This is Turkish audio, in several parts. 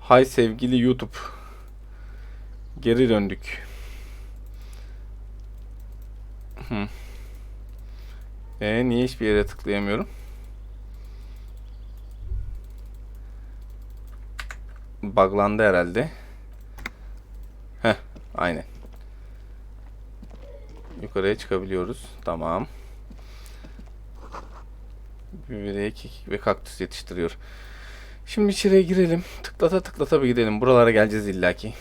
Hay sevgili YouTube. Geri döndük. Niye hiçbir yere tıklayamıyorum? Buglandı herhalde. Aynen. Yukarıya çıkabiliyoruz. Tamam. Bir kekik ve kaktüs yetiştiriyor. Şimdi içeriye girelim. Tıklata tıklata bir gidelim. Buralara geleceğiz illaki.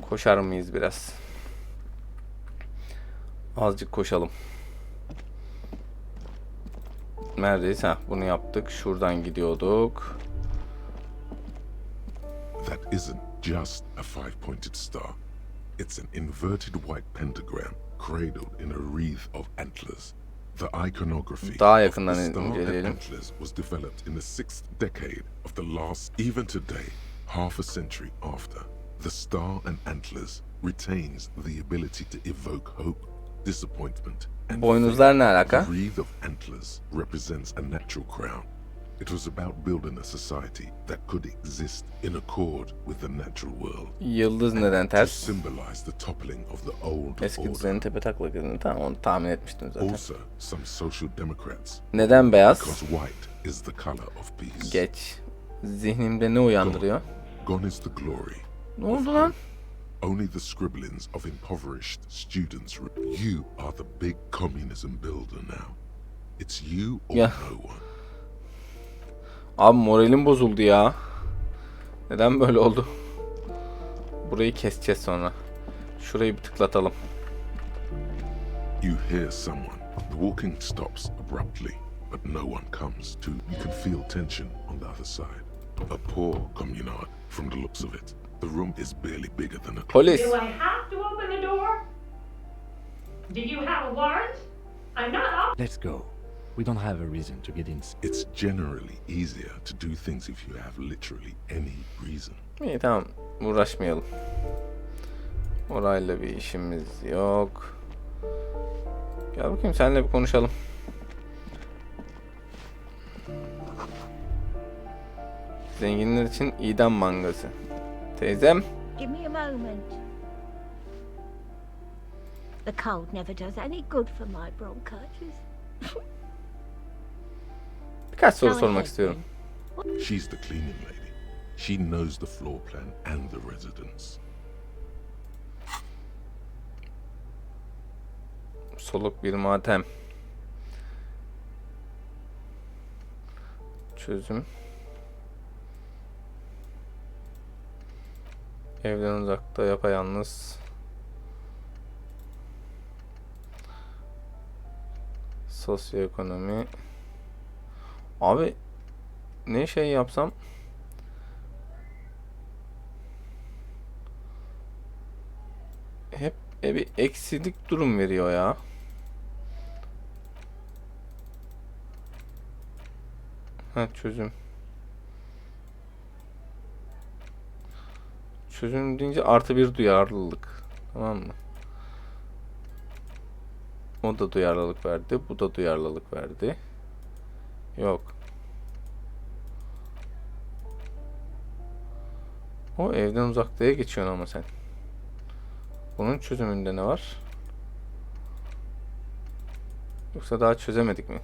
Koşar mıyız biraz? Azıcık koşalım. Neredeyiz? Bunu yaptık. Şuradan gidiyorduk. That isn't just a five-pointed star. It's an inverted white pentagram cradled in a wreath of antlers. The iconography Daha of yakından the star and inceleyelim. antlers was developed in the 6th decade of the last. Even today, half a century after, the star and antlers retains the ability to evoke hope, disappointment, and Boynuzlar ne fear. alaka? The wreath of antlers represents a natural crown. It was about building a society that could exist in accord with the natural world. Yıldız neden To ters? symbolize the toppling of the old Eski order. düzenin tepe taklak edildi. Tamam, onu tahmin etmiştim zaten. Also, some social democrats. Neden beyaz? Because white is the color of peace. Geç. Zihnimde ne uyandırıyor? Gone is the glory. Ne oldu lan? Only the scribblings of impoverished students. You are the big communism builder now. It's you or Ya. no one. Abi moralim bozuldu ya. Neden böyle oldu? Burayı keseceğiz sonra. Şurayı bir tıklatalım. You hear someone. The walking stops abruptly, but no one comes to. You can feel tension on the other side. A poor communard from the looks of it. The room is barely bigger than a Polis. Do I have to open the door? Do you have a warrant? I'm not up. Let's go. We don't have a reason to get in. It's generally easier to do things if you have literally any reason. İyi, tamam, uğraşmayalım. Orayla bir işimiz yok. Gel bakayım, seninle bir konuşalım. Zenginler için idam mangası. Teyzem. Give me a moment. The cold never does any good for my bronchitis. Birkaç soru Go sormak ahead, istiyorum. She's the cleaning lady. She knows the floor plan and the residence. Soluk bir matem. Çözüm. Evden uzakta, yapayalnız. Sosyoekonomi. Abi ne şey yapsam? Hep bir eksilik durum veriyor ya. Çözüm. Çözüm deyince artı bir duyarlılık. Tamam mı? O da duyarlılık verdi. Bu da duyarlılık verdi. Yok. O evden uzaktaya geçiyorsun ama sen. Bunun çözümünde ne var? Yoksa daha çözemedik mi?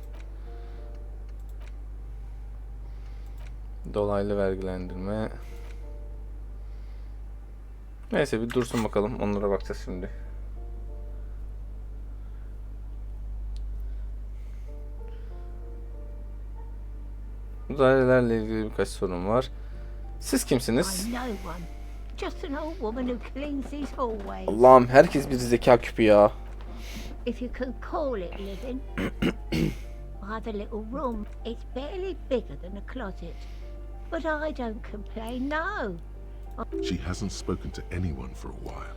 Dolaylı vergilendirme. Neyse, bir dursun bakalım. Onlara bakacağız şimdi. Dairelerle ilgili birkaç sorun var. Siz kimsiniz? I'm no one. Just an old woman who cleans these hallways. Allah'ım, herkes bir zeka küpü ya. If you can call it living. I have a little room. It's barely bigger than a closet. But I don't complain, no. She hasn't spoken to anyone for a while.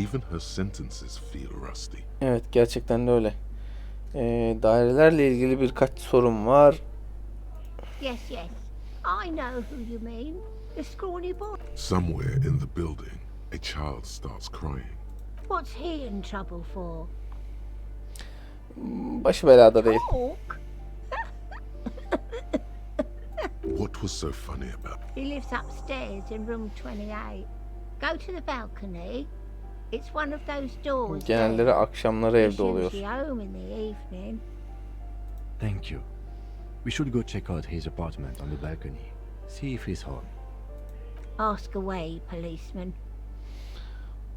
Even her sentences feel rusty. Evet, gerçekten de öyle. Dairelerle ilgili birkaç sorun var. Yes, yes. I know who you mean. The scrawny boy. Somewhere in the building, a child starts crying. What's he in trouble for? Başı belada değil. Talk? What was so funny about it? He lives upstairs in room 28. Go to the balcony. It's one of those doors. Genelleri akşamları He's evde oluyor. usually home in the evening. Thank you. We should go check out his apartment on the balcony. See if he's home. Ask away, policeman.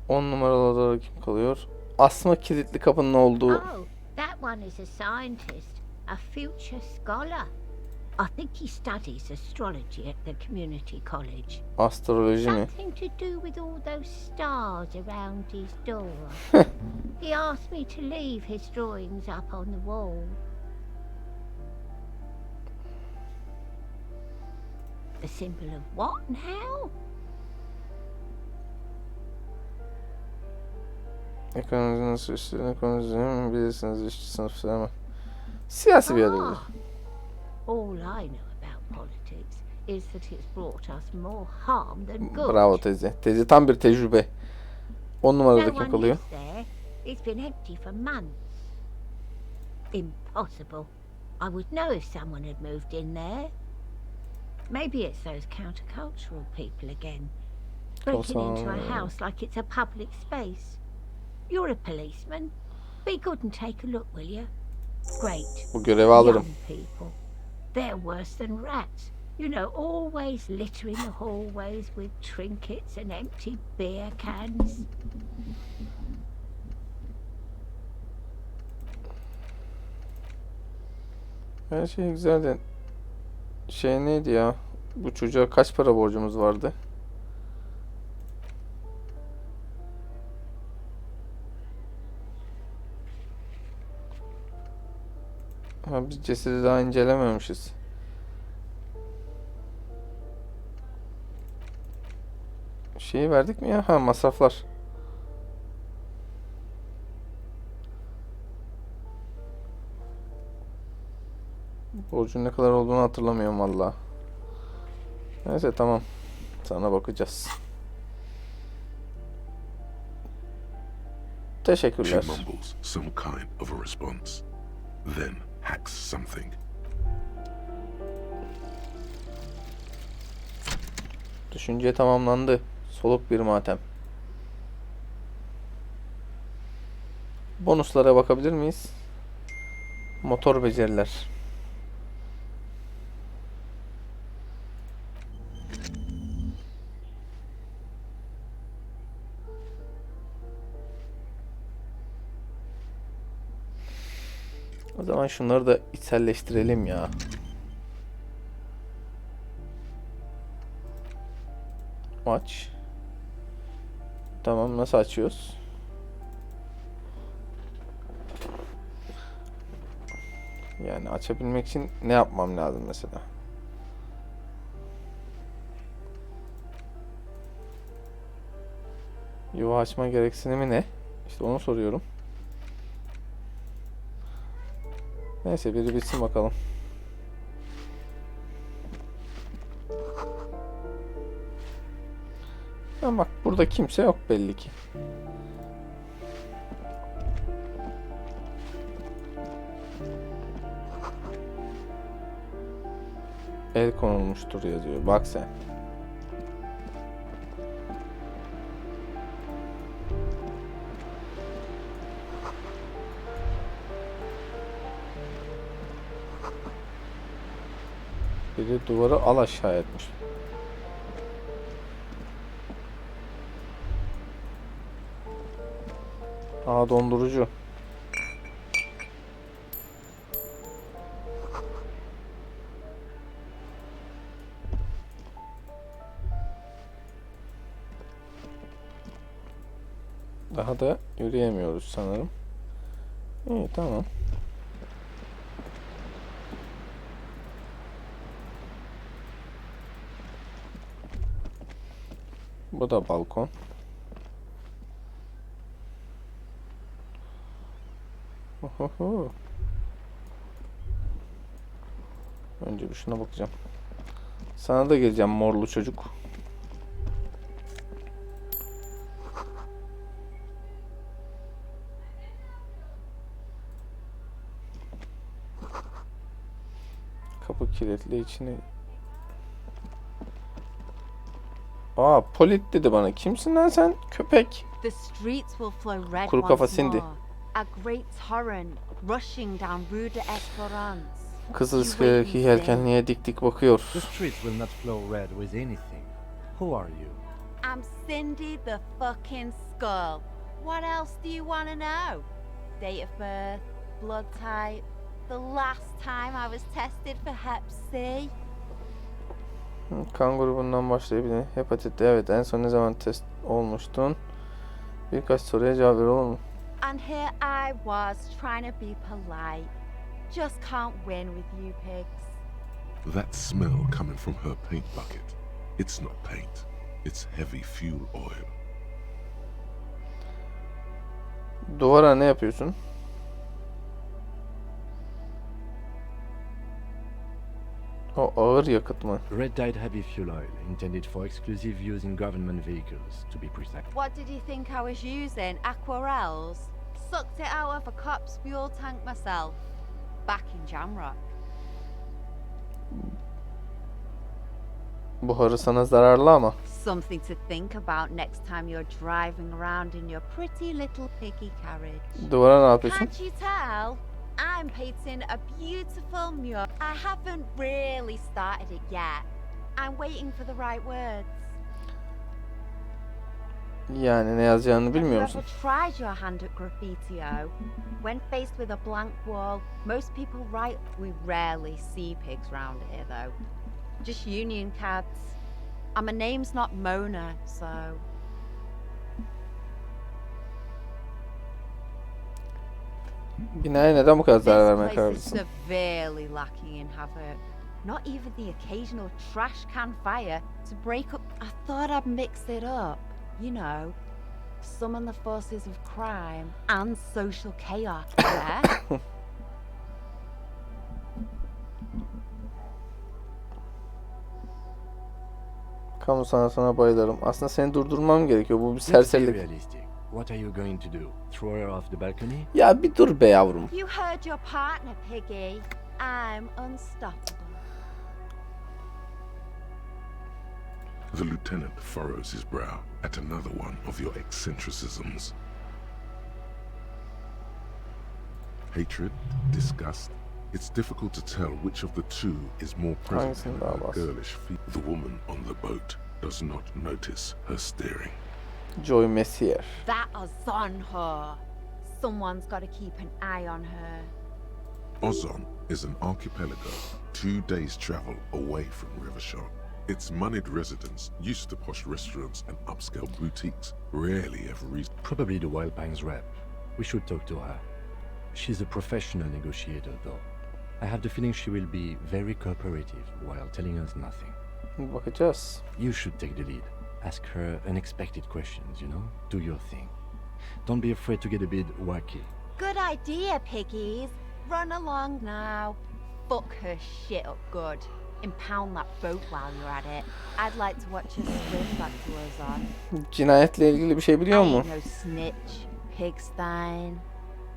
10 numaralı odada kim kalıyor? Asma kilitli kapının olduğu. Oh, that one is a scientist, a future scholar. I think he studies astrology at the community college. Astroloji mi? Something to do with all those stars around his door. He asked me to leave his drawings up on the wall. The symbol of what and how? Ekonominin nasıl işlediğini ekonominin bilirsiniz işçi sınıf sevmem. Siyasi bir yer oluyor. All I know about politics is that it's brought us more harm than good. Bravo teyze. Teyze tam bir tecrübe. 10 numarada No kim one kalıyor? lives there. It's been empty for months. Impossible. I would know if someone had moved in there. Maybe it's those countercultural people again, breaking into a house like it's a public space. You're a policeman. Be good and take a look, will you? Great. Bu görevi alırım. Young people. They're worse than rats. You know, always littering the hallways with trinkets and empty beer cans. Her şey güzel de şey neydi ya? Bu çocuğa kaç para borcumuz vardı? Ha, biz cesedi daha incelememişiz. Şeyi verdik mi ya? Ha, masraflar. Borcun ne kadar olduğunu hatırlamıyorum valla. Neyse tamam. Sana bakacağız. She Teşekkürler. mumbles some kind of a response, then hacks something. Düşünce tamamlandı. Soluk bir matem. Bonuslara bakabilir miyiz? Motor beceriler. O zaman şunları da içselleştirelim ya. Aç. Tamam, nasıl açıyoruz? Yani açabilmek için ne yapmam lazım mesela? Yuva açma gereksinimi ne? İşte onu soruyorum. Neyse biri bitsin bakalım. Ya bak burada kimse yok belli ki. El konulmuştur yazıyor. Bak sen. Biri duvarı al aşağı etmiş. Aa, dondurucu. Daha da yürüyemiyoruz sanırım. İyi, tamam. Bu da balkon. Ohoho. Önce bir şuna bakacağım. Sana da geleceğim morlu çocuk. Kapı kilitli, içine Aa, polit dedi bana. Kimsin lan sen? Köpek. The streets will flow red Kuru kafa once Cindy. more. A great torrent rushing down Rue de Esperance. Kızıl You ıskaraki wait and see. yelkenliğe dik dik bakıyor. The streets will not flow red with anything. Who are you? I'm Cindy the fucking Skull. What else do you want to know? Date of birth, blood type, the last time I was tested for Hep C. Kan grubundan başlayabilir. Hepatit, evet, en son ne zaman test olmuştun? Birkaç soruya cevap ver, olur mu? And here I was trying to be polite. Just can't win with you pigs. That smell coming from her paint bucket. It's not paint. It's heavy fuel oil. Duvara ne yapıyorsun? O ağır yakıt mı? Red dyed heavy fuel oil, intended for exclusive use in government vehicles, to be precise. What did you think I was using? Aquarels? Sucked it out of a cop's fuel tank myself. Back in Jamrock. Buharı sana zararlı ama. Something to think about next time you're driving around in your pretty little piggy carriage. Duvara ne yapıyorsun? Can't you tell? I'm painting a beautiful mural. I haven't really started it yet. I'm waiting for the right words. Yani ne yazacağını bilmiyor Have you musun? ever tried your hand at graffiti-o? When faced with a blank wall, most people write. We rarely see pigs round here, though. Just union cards. And my name's not Mona, so... Binaya neden bu kadar zarar vermeye This karar place is verdin? severely lacking in havoc. Not even the occasional trash can fire to break up. I thought I'd mix it up, you know, summon the forces of crime and social chaos. Yeah? Kamu sanatına bayılırım. Aslında seni durdurmam gerekiyor. Bu bir Let's be serserilik. realistic. What are you going to do? Throw her off the balcony? Ya bir dur be yavrum. You heard your partner, Piggy. I'm unstoppable. The lieutenant furrows his brow at another one of your eccentricisms. Hatred, disgust. It's difficult to tell which of the two is more present Hangisini in daha her bas? girlish feet. The woman on the boat does not notice her staring. Joy Messier. That is on her. Someone's got to keep an eye on her. Ozon is an archipelago 2 days' travel away from Rivershot. Its moneyed residents, used to posh restaurants and upscale boutiques, rarely have reason. Probably the Wild Pines rep. We should talk to her. She's a professional negotiator, though. I have the feeling she will be very cooperative while telling us nothing. Bakacağız. You should take the lead. Ask her unexpected questions, you know? Do your thing. Don't be afraid to get a bit wacky. Good idea, piggies. Run along now. Fuck her shit up good. Impound that boat while you're at it. I'd like to watch her swim back to Ozon. Cinayetle ilgili bir şey biliyor I mu? ain't no snitch, pigstein.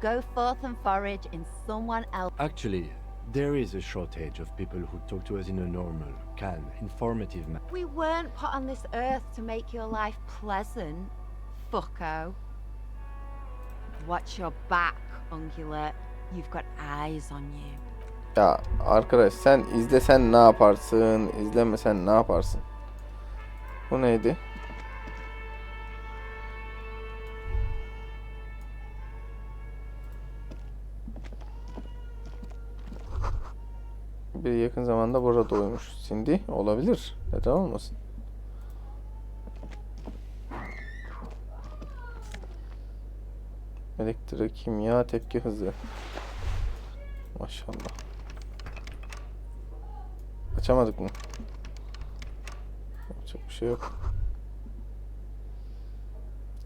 Go forth and forage in someone else. Actually, there is a shortage of people who talk to us in a normal, calm, informative manner. We weren't put on this earth to make your life pleasant, fucko. Watch your back, ungulate. You've got eyes on you. Ya arkadaş, sen izlesen ne yaparsın, izlemesen ne yaparsın? Bu neydi? Bir yakın zamanda burada uyumuş. Cindy olabilir. Neden olmasın? Elektrik, kimya, tepki hızı. Maşallah. Açamadık mı? Yapacak bir şey yok.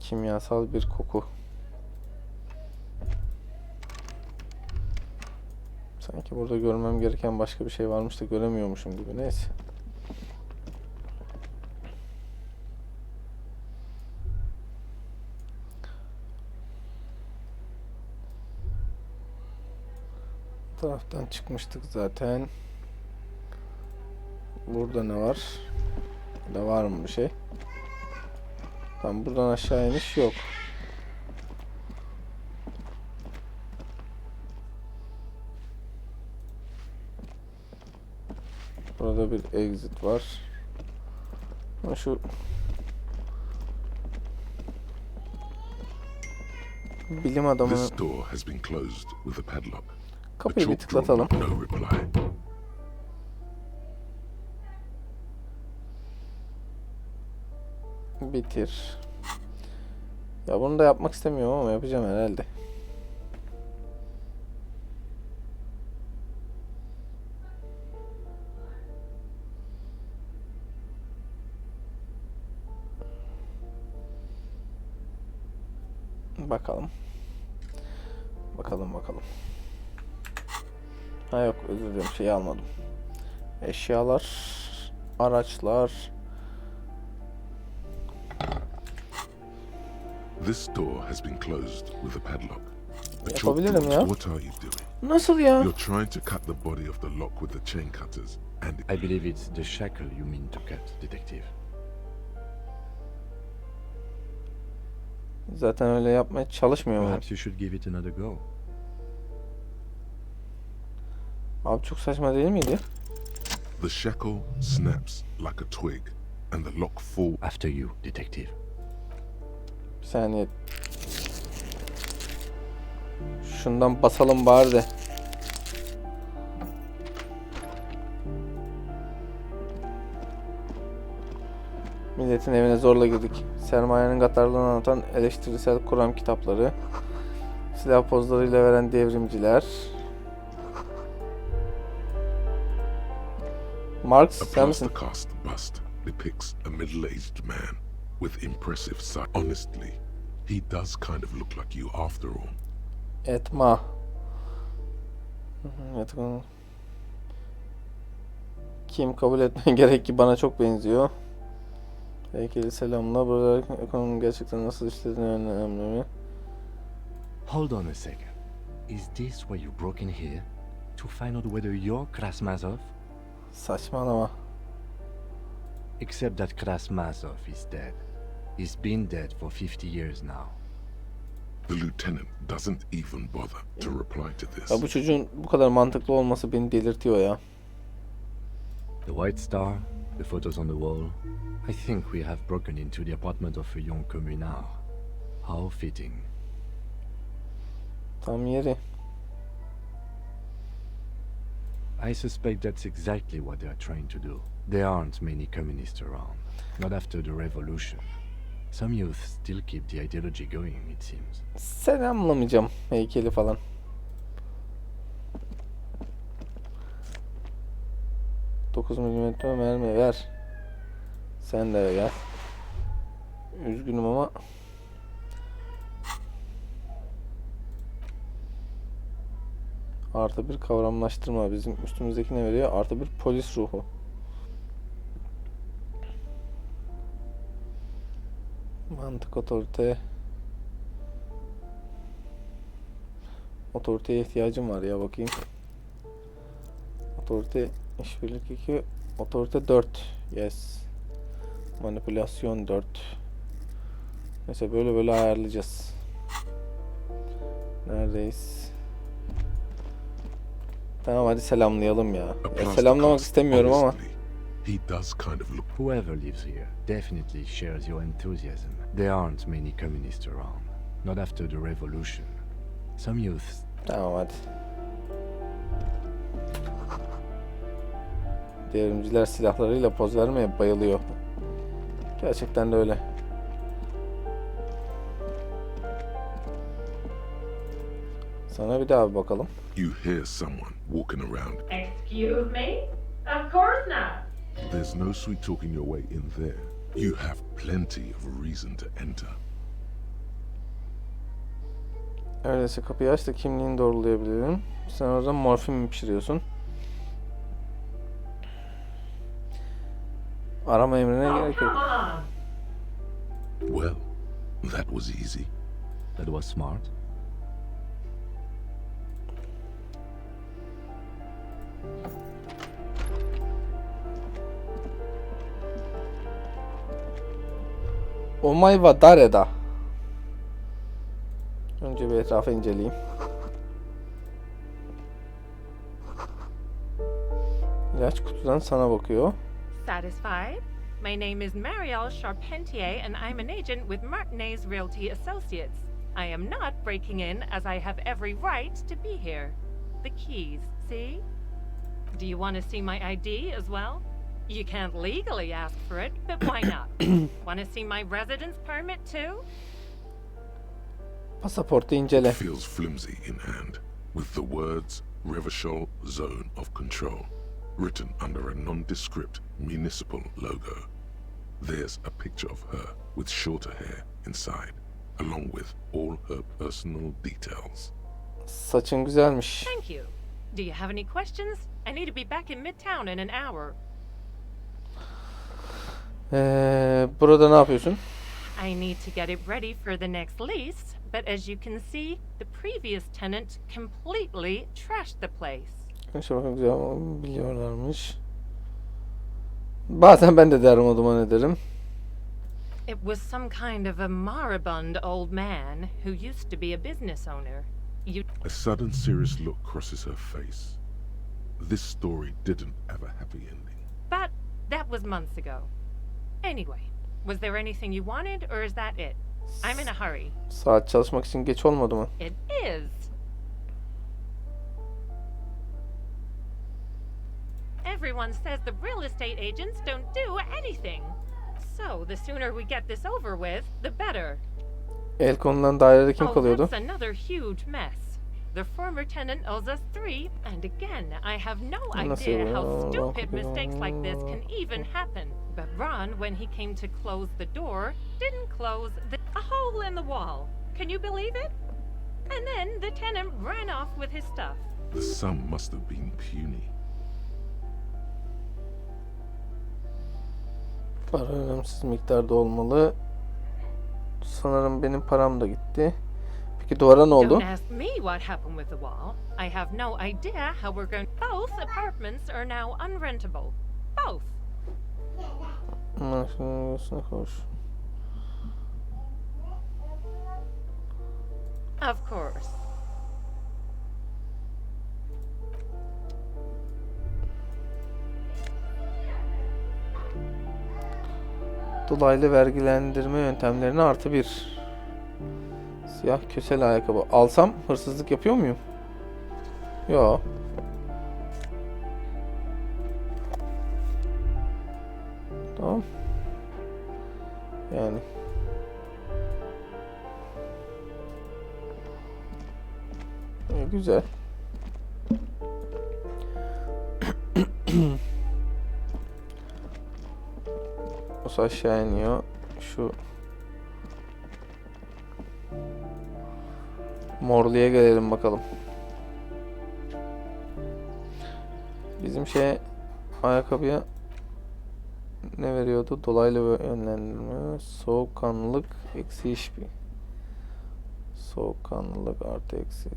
Kimyasal bir koku. Sanki burada görmem gereken başka bir şey varmış da göremiyormuşum gibi. Neyse. Bu taraftan çıkmıştık zaten. Burada ne var? Burada var mı bir şey? Tamam, buradan aşağı iniş yok. Burada bir exit var. Ama şu bilim adamının This door has been closed with a padlock. A kapıyı bir chalk drawn, tıklatalım. no reply. Bitir. Ya bunu da yapmak istemiyorum ama yapacağım herhalde. Bakalım. Bakalım. Ha yok, özür dilerim, şeyi almadım. Eşyalar, araçlar. This door has been closed with a padlock. A chalk Yapabilirim drawn. ya. What are you doing? Nasıl ya? You're trying to cut the body of the lock with the chain cutters, and I believe it's the shackle you mean to cut, detective. Zaten öyle yapmaya çalışmıyorum. Perhaps you should give it another go. Abi çok saçma değil miydi? the shackle snaps like a twig, and the lock falls. After you, detective. Bir saniye. Şundan basalım bari de. Milletin evine zorla girdik. Sermayenin gaddarlığını anlatan eleştirisel Kur'an kitapları. Silah pozlarıyla veren devrimciler. Marx, A sen misin? plaster cast bust depicts a middle-aged man with impressive sight. Honestly, he does kind of look like you after all. Etma. Kim kabul etmen gerek ki bana çok benziyor. Heykeli selamla. Burada ekonominin gerçekten nasıl işlediğini önemli mi? Hold on a second. Is this why you broke in here? To find out whether you're Krasmazov? Saçmalama. Except that Krasmazov is dead. He's been dead for 50 years now. The lieutenant doesn't even bother to reply to this. Ya bu çocuğun bu kadar mantıklı olması beni delirtiyor ya. The White Star, the photos on the wall. I think we have broken into the apartment of a young communard. How fitting. Tam yeri. I suspect that's exactly what they are trying to do. There aren't many communists around. Not after the revolution. Some youth still keep the ideology going, it seems. Selamlamayacağım heykeli falan. ...9 milimetre mermi ver. Sen de gel. Üzgünüm ama... Artı bir kavramlaştırma. Bizim üstümüzdeki ne veriyor? Artı bir polis ruhu. Mantık, otorite. Otoriteye ihtiyacım var ya, bakayım. Otorite, işbirlik 2, otorite 4. Yes. Manipülasyon 4. Neyse böyle böyle ayarlayacağız. Neredeyiz? Tamam hadi selamlayalım ya. A Ya plaster selamlamak cast, istemiyorum ama. honestly, he does kind of look. Whoever lives here definitely shares your enthusiasm. There aren't many communists around. Not after the revolution. Some youths. Tamam hadi. Devrimciler silahlarıyla poz vermeye bayılıyor. Gerçekten de öyle. Sana bir daha bir bakalım. You hear someone walking around. Excuse me? Of course not. There's no sweet talking your way in there. You have plenty of reason to enter. Öyleyse kapıyı aç da kimliğini doğrulayabilirim. Sen orada morfin mi pişiriyorsun? Arama emrine Oh, gerek come yok. on. Well, that was easy. That was smart. Omay wa dareda. Önce bir etrafı inceleyeyim. İlaç kutudan sana bakıyor. Satisfied? My name is Marielle Charpentier, and I'm an agent with Martinez Realty Associates. I am not breaking in, as I have every right to be here. The keys, see? Do you want to see my ID as well? You can't legally ask for it, but why not? Want to see my residence permit too? Pasaportu incele. It feels flimsy in hand, with the words Revachol Zone of Control written under a nondescript municipal logo. There's a picture of her with shorter hair inside, along with all her personal details. Saçın güzelmiş. Thank you. Do you have any questions? I need to be back in Midtown in an hour. Burada ne yapıyorsun? I need to get it ready for the next lease, but as you can see, the previous tenant completely trashed the place. İşte bakın güzel ama biliyorlarmış. Bazen ben de derim o zaman ederim. It was some kind of a moribund old man who used to be a business owner. A sudden serious look crosses her face. This story didn't have a happy ending. But that was months ago. Anyway, was there anything you wanted, or is that it? I'm in a hurry. Saat çalışmak için geç olmadı mı? It is. Everyone says the real estate agents don't do anything. So the sooner we get this over with, the better. El konulan dairede kim Oh, kalıyordu? that's another huge mess. The former tenant owes us 3, and again, I have no Nasıl idea ya? how stupid mistakes like this can even happen. But Ron, when he came to close the door, didn't close a hole in the wall. Can you believe it? And then the tenant ran off with his stuff. The sum must have been puny. Para önemsiz miktarda olmalı. Sanırım benim param da gitti. Peki duvara ne oldu? Don't ask me what happened with the wall. I have no idea how we're going. Both apartments are now unrentable. Both. Koş. Of course. Dolaylı vergilendirme yöntemlerini +1. Siyah kösel ayakkabı. Alsam hırsızlık yapıyor muyum? Yo. Tamam. Yani. Güzel. O aşağı iniyor. Şu morluya gelelim bakalım. Bizim ayakkabıya ne veriyordu? Dolaylı yönlendirme, soğukkanlılık, eksi hiçbir. Soğukkanlılık artı eksi.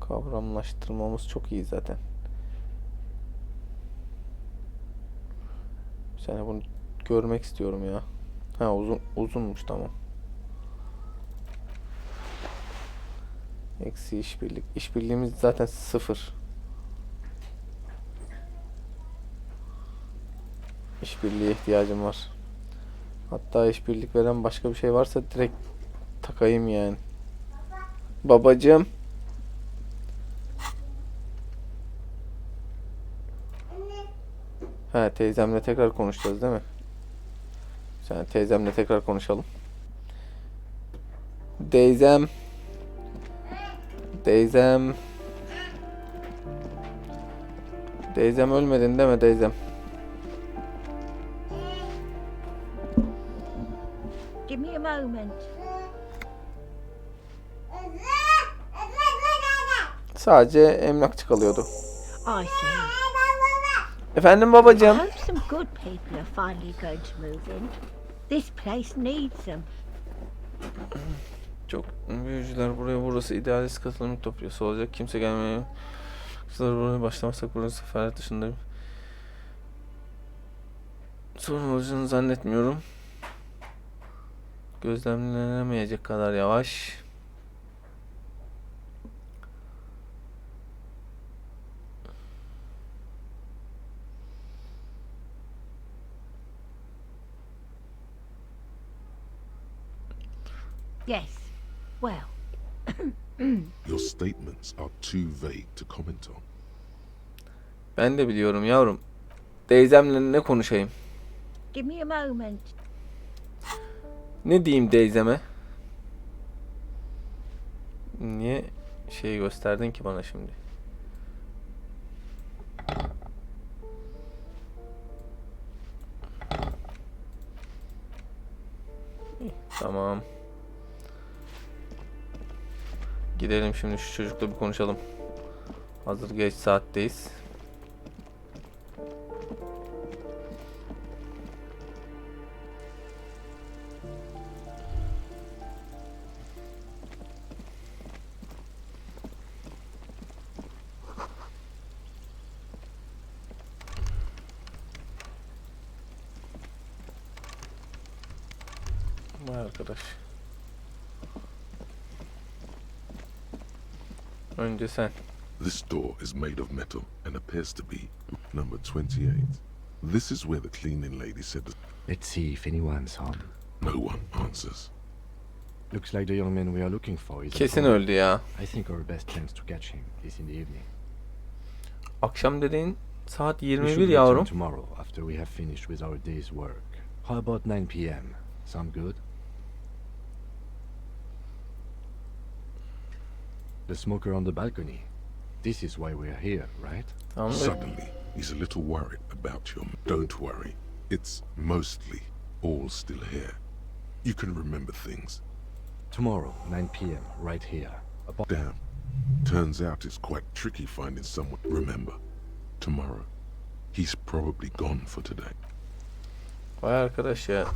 Kavramlaştırmamız çok iyi zaten. Yani bunu görmek istiyorum ya. Ha uzunmuş tamam. Eksi işbirlik. İşbirliğimiz zaten 0. İşbirliğe ihtiyacım var. Hatta işbirlik veren başka bir şey varsa direkt takayım yani. Babacığım. Ha teyzemle tekrar konuşacağız değil mi? Sen teyzemle tekrar konuşalım. Teyzem. Teyzem. Teyzem ölmedin değil mi teyzem? Give me a moment. Sadece emlakçı kalıyordu. I see. Efendim I babacığım. hope some good people are finally going to move in. This place needs them. Çok büyücüler burası idealist katılımcı topluyorsa olacak. Kimse gelmiyor. Kızlar buraya başlamazsak burası sefaret dışındayım. sorun olacağını zannetmiyorum. Gözlemlenemeyecek kadar yavaş. Yes. Well, Your statements are too vague to comment on. Ben de biliyorum yavrum. Teyzemle ne konuşayım? give me a moment. Ne diyeyim teyzeme? Niye şey gösterdin ki bana şimdi? İyi, tamam. Gidelim şimdi şu çocukla bir konuşalım. Hazır geç saatteyiz. Vay arkadaş. Önce sen. This door is made of metal and appears to be number 28. This is where the cleaning lady said that Let's see if anyone's home. no one answers. Looks like the young man we are looking for is at Kesin home. öldü ya. I think our best chance to catch him is in the evening. Akşam dediğin saat We 21 should return yavrum. tomorrow after we have finished with our day's work. How about 9 p.m.? Sound good? The smoker on the balcony. This is why we are here, right? Tamam da Suddenly, he's a little worried about your... Don't worry. It's mostly all still here. You can remember things. Tomorrow, 9 p.m., right here. About Damn. Turns out it's quite tricky finding someone. Remember, tomorrow. He's probably gone for today. vay arkadaş ya.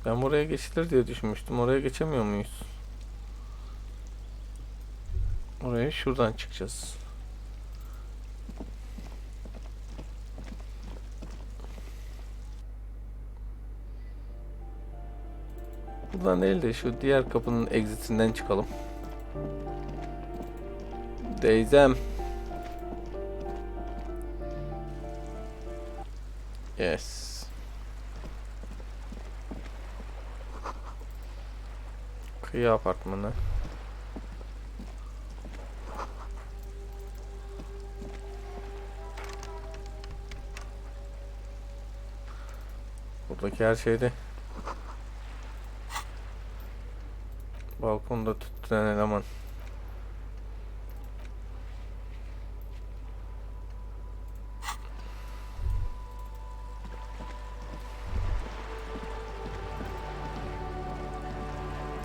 Ben buraya geçilir diye düşünmüştüm. Oraya geçemiyor muyuz? Oraya şuradan çıkacağız. Buradan değil de şu diğer kapının exitinden çıkalım. Teyzem. Yes. Kıyı apartmanı. Buradaki her şeyde balkonda tutulan eleman.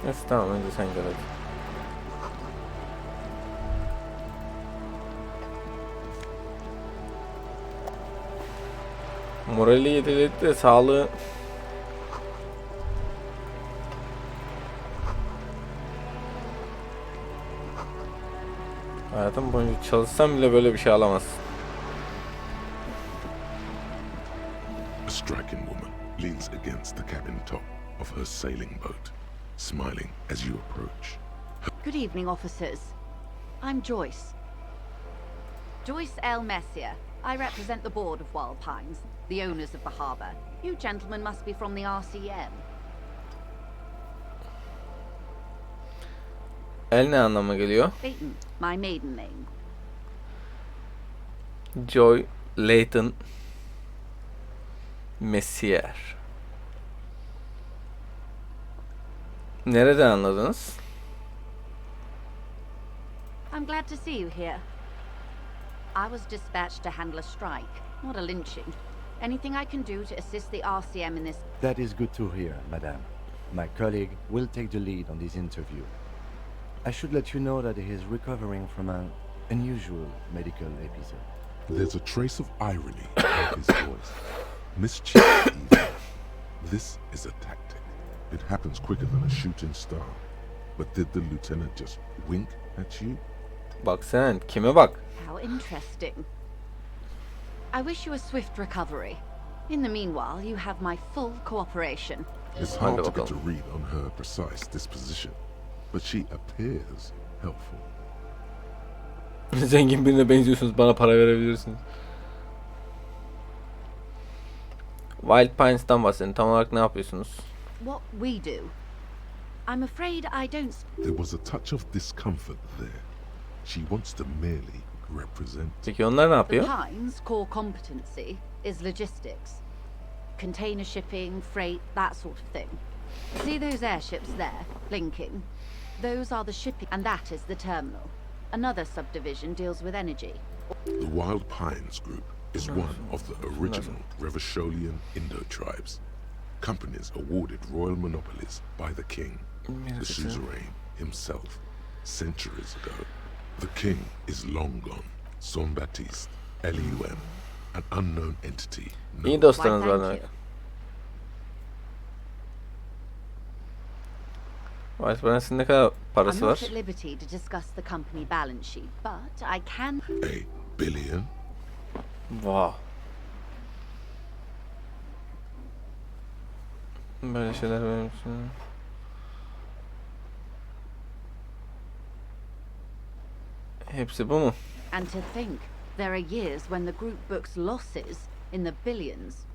Neyse tamam önce sen gel hadi. Morali yedirdi de sağlığı hayatım boyunca çalışsam bile böyle bir şey alamazsın. A striking woman leans against the cabin top of her sailing boat, smiling as you approach. Good evening, officers. I'm Joyce. Joyce L. Messier. I represent the board of Wild Pines, the owners of the harbour. You gentlemen must be from the RCM. El ne anlama geliyor? Layton, my maiden name. Joy Layton Messier. Nereden anladınız? I'm glad to see you here. I was dispatched to handle a strike, not a lynching. Anything I can do to assist the RCM in this... That is good to hear, madame. My colleague will take the lead on this interview. I should let you know that he is recovering from a Unusual medical episode. There's a trace of irony in his voice. Mischief even. This is a tactic. It happens quicker than a shooting star. But did the lieutenant just wink at you? Bak sen kime bak? How interesting. I wish you a swift recovery. In the meanwhile, you have my full cooperation. It's hard to get a read on her precise disposition, but she appears helpful. Zengin birine benziyorsunuz, bana para verebilirsiniz. Wild Pines'tan bahsedin. Tam olarak ne yapıyorsunuz? What we do. I'm afraid I don't. There was a touch of discomfort there. She wants to merely represent. Peki onlar ne The yapıyor? Pines' core competency is logistics. Container shipping, freight, that sort of thing. See those airships there, blinking? Those are the shipping, and that is the terminal. Another subdivision deals with energy. The Wild Pines group is one of the original Revacholian Indo-tribes. Companies awarded royal monopolies by the king, the suzerain himself, centuries ago. The king is long gone. Son Baptiste, LUM, an unknown entity. İyi dostlarınız Why, var thank demek. you. Vice President'in ne kadar I'm parası not var? at liberty to discuss the company balance sheet, but I can. A billion? Vah. Böyle şeyler benim için. Hepsi bu mu? And to think, there are years when the group books losses in the billions.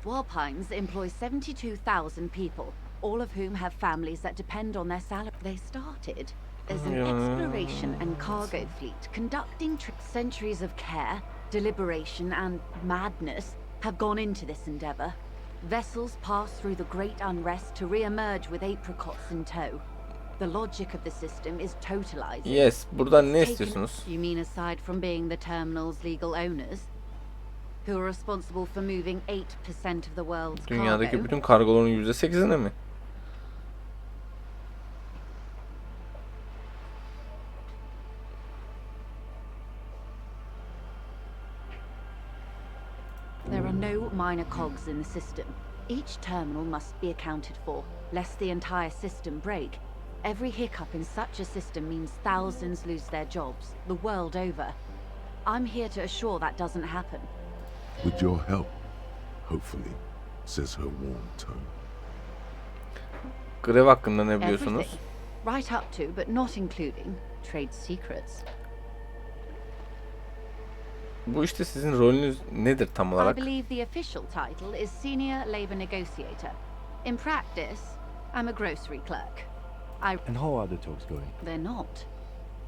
Walpines employs 72,000 people, all of whom have families that depend on their salary. They started as an exploration and cargo fleet, conducting centuries of care, deliberation, and madness have gone into this endeavor. Vessels pass through the great unrest to re-emerge with apricots in tow. The logic of the system is totalizing. Yes. Buradan ne Taken- istiyorsunuz? You mean aside from being the terminal's legal owners? Who are responsible for moving 8% of the world's Dünyadaki cargo? bütün kargoların %8'ine mi? There are no minor cogs in the system. Each terminal must be accounted for, lest the entire system break. Every hiccup in such a system means thousands lose their jobs, the world over. I'm here to assure that doesn't happen. With your help, hopefully, says her warm tone. Grev hakkında ne biliyorsunuz? Everything. Right up to, but not including, trade secrets. Bu işte sizin rolünüz nedir tam I olarak? believe the official title is Senior Labor Negotiator. In practice, I'm a grocery clerk. And how are the talks going? They're not.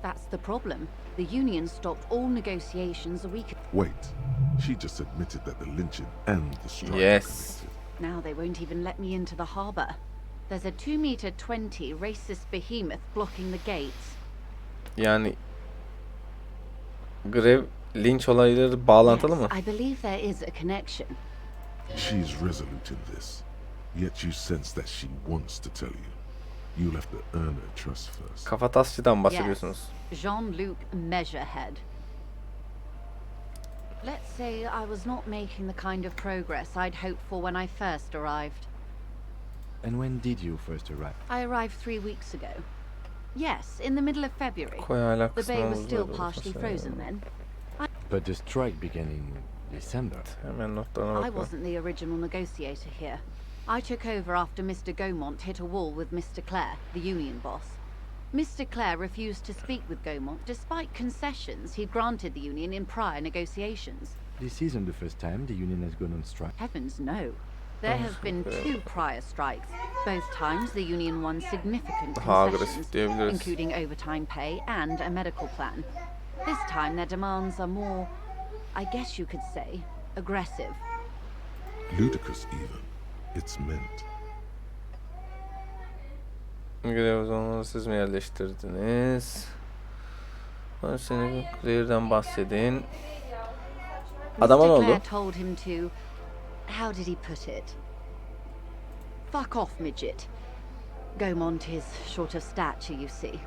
That's the problem. The union stopped all negotiations a week ago. Wait, she just admitted that the lynching and the strike Yes. were connected. Now they won't even let me into the harbour. There's a 2-meter-20 racist behemoth blocking the gates. Yani grev, linç olayları bağlantılı mı? I believe there is a connection. She's resolute in this, yet you sense that she wants to tell you. You'll have to earn her trust first. Kafatasçıdan bahsediyorsunuz. Yes, Jean-Luc Measurehead. Let's say I was not making the kind of progress I'd hoped for when I first arrived. And when did you first arrive? I arrived 3 weeks ago. Yes, in the middle of February. Koy The alakasını bay was alırlar still olsa partially sen. frozen then. But the strike began in December. Hemen notlarına I bakıyorum. wasn't the original negotiator here. I took over after Mr. Gaumont hit a wall with Mr. Clare, the union boss. Mr. Clare refused to speak with Gaumont despite concessions he'd granted the union in prior negotiations. This isn't the first time the union has gone on strike. Heavens no. There have been 2 prior strikes. Both times the union won significant Daha agresif concessions, diyebiliriz. including overtime pay and a medical plan. This time their demands are more, I guess you could say, aggressive. Ludicrous even. It's meant. Grev zamanını siz mi yerleştirdiniz? Ben seni Grev'den bahsedin. Adama ne Mr. oldu? Clare told him to, how did he put it? Fuck off, midget. Gaumont is short of stature, you see.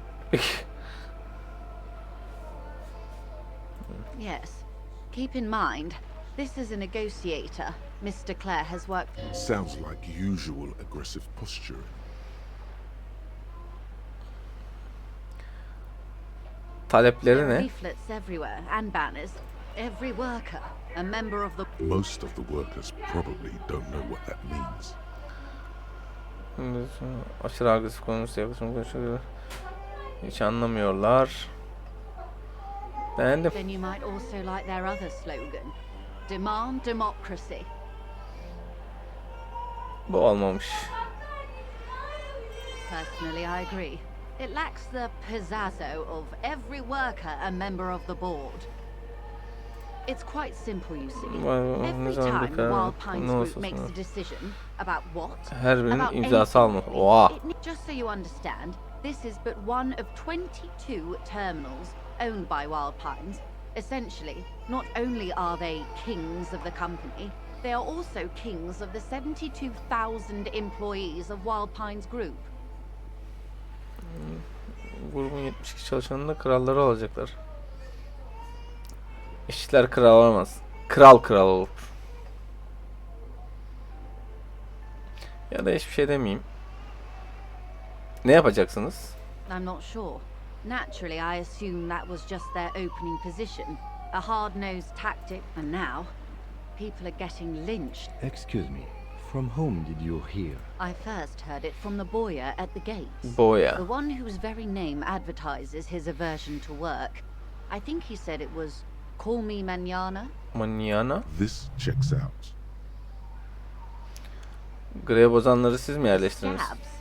Yes. Keep in mind, this is a negotiator. Mr. Clare has worked. Sounds like usual aggressive posturing. Talepleri There are ne? leaflets everywhere and banners. Every worker, a member of the. Most of the workers probably don't know what that means. Aşırı agresif konuşsa yaklaşım konuşuyor. Hiç anlamıyorlar. Beğendim. Then you might also like their other slogan. Demand democracy. Bu olmamış. Personally, I agree. It lacks the pizzazzo of every worker a member of the board. It's quite simple, you see. Every time the Wild Pines group makes a decision about what, Her birinin about imzası anything, alma. Oha. just so you understand, this is but one of 22 terminals owned by Wild Pines. Essentially, not only are they kings of the company, they are also kings of the 72,000 employees of Wild Pines Group. Grubun 72 çalışanının da kralları olacaklar. İşçiler kral olamaz. Kral kral olur. Ya da hiçbir şey demeyeyim. Ne yapacaksınız? I'm not sure. Naturally, I assume that was just their opening position. A hard-nosed tactic, and now, people are getting lynched. Excuse me, from whom did you hear? I first heard it from the boyar at the gates. Boya. The one whose very name advertises his aversion to work. I think he said it was, "Call me mañana." Manyana. This checks out. Grev bozanları siz mi yerleştirdiniz? Scabs.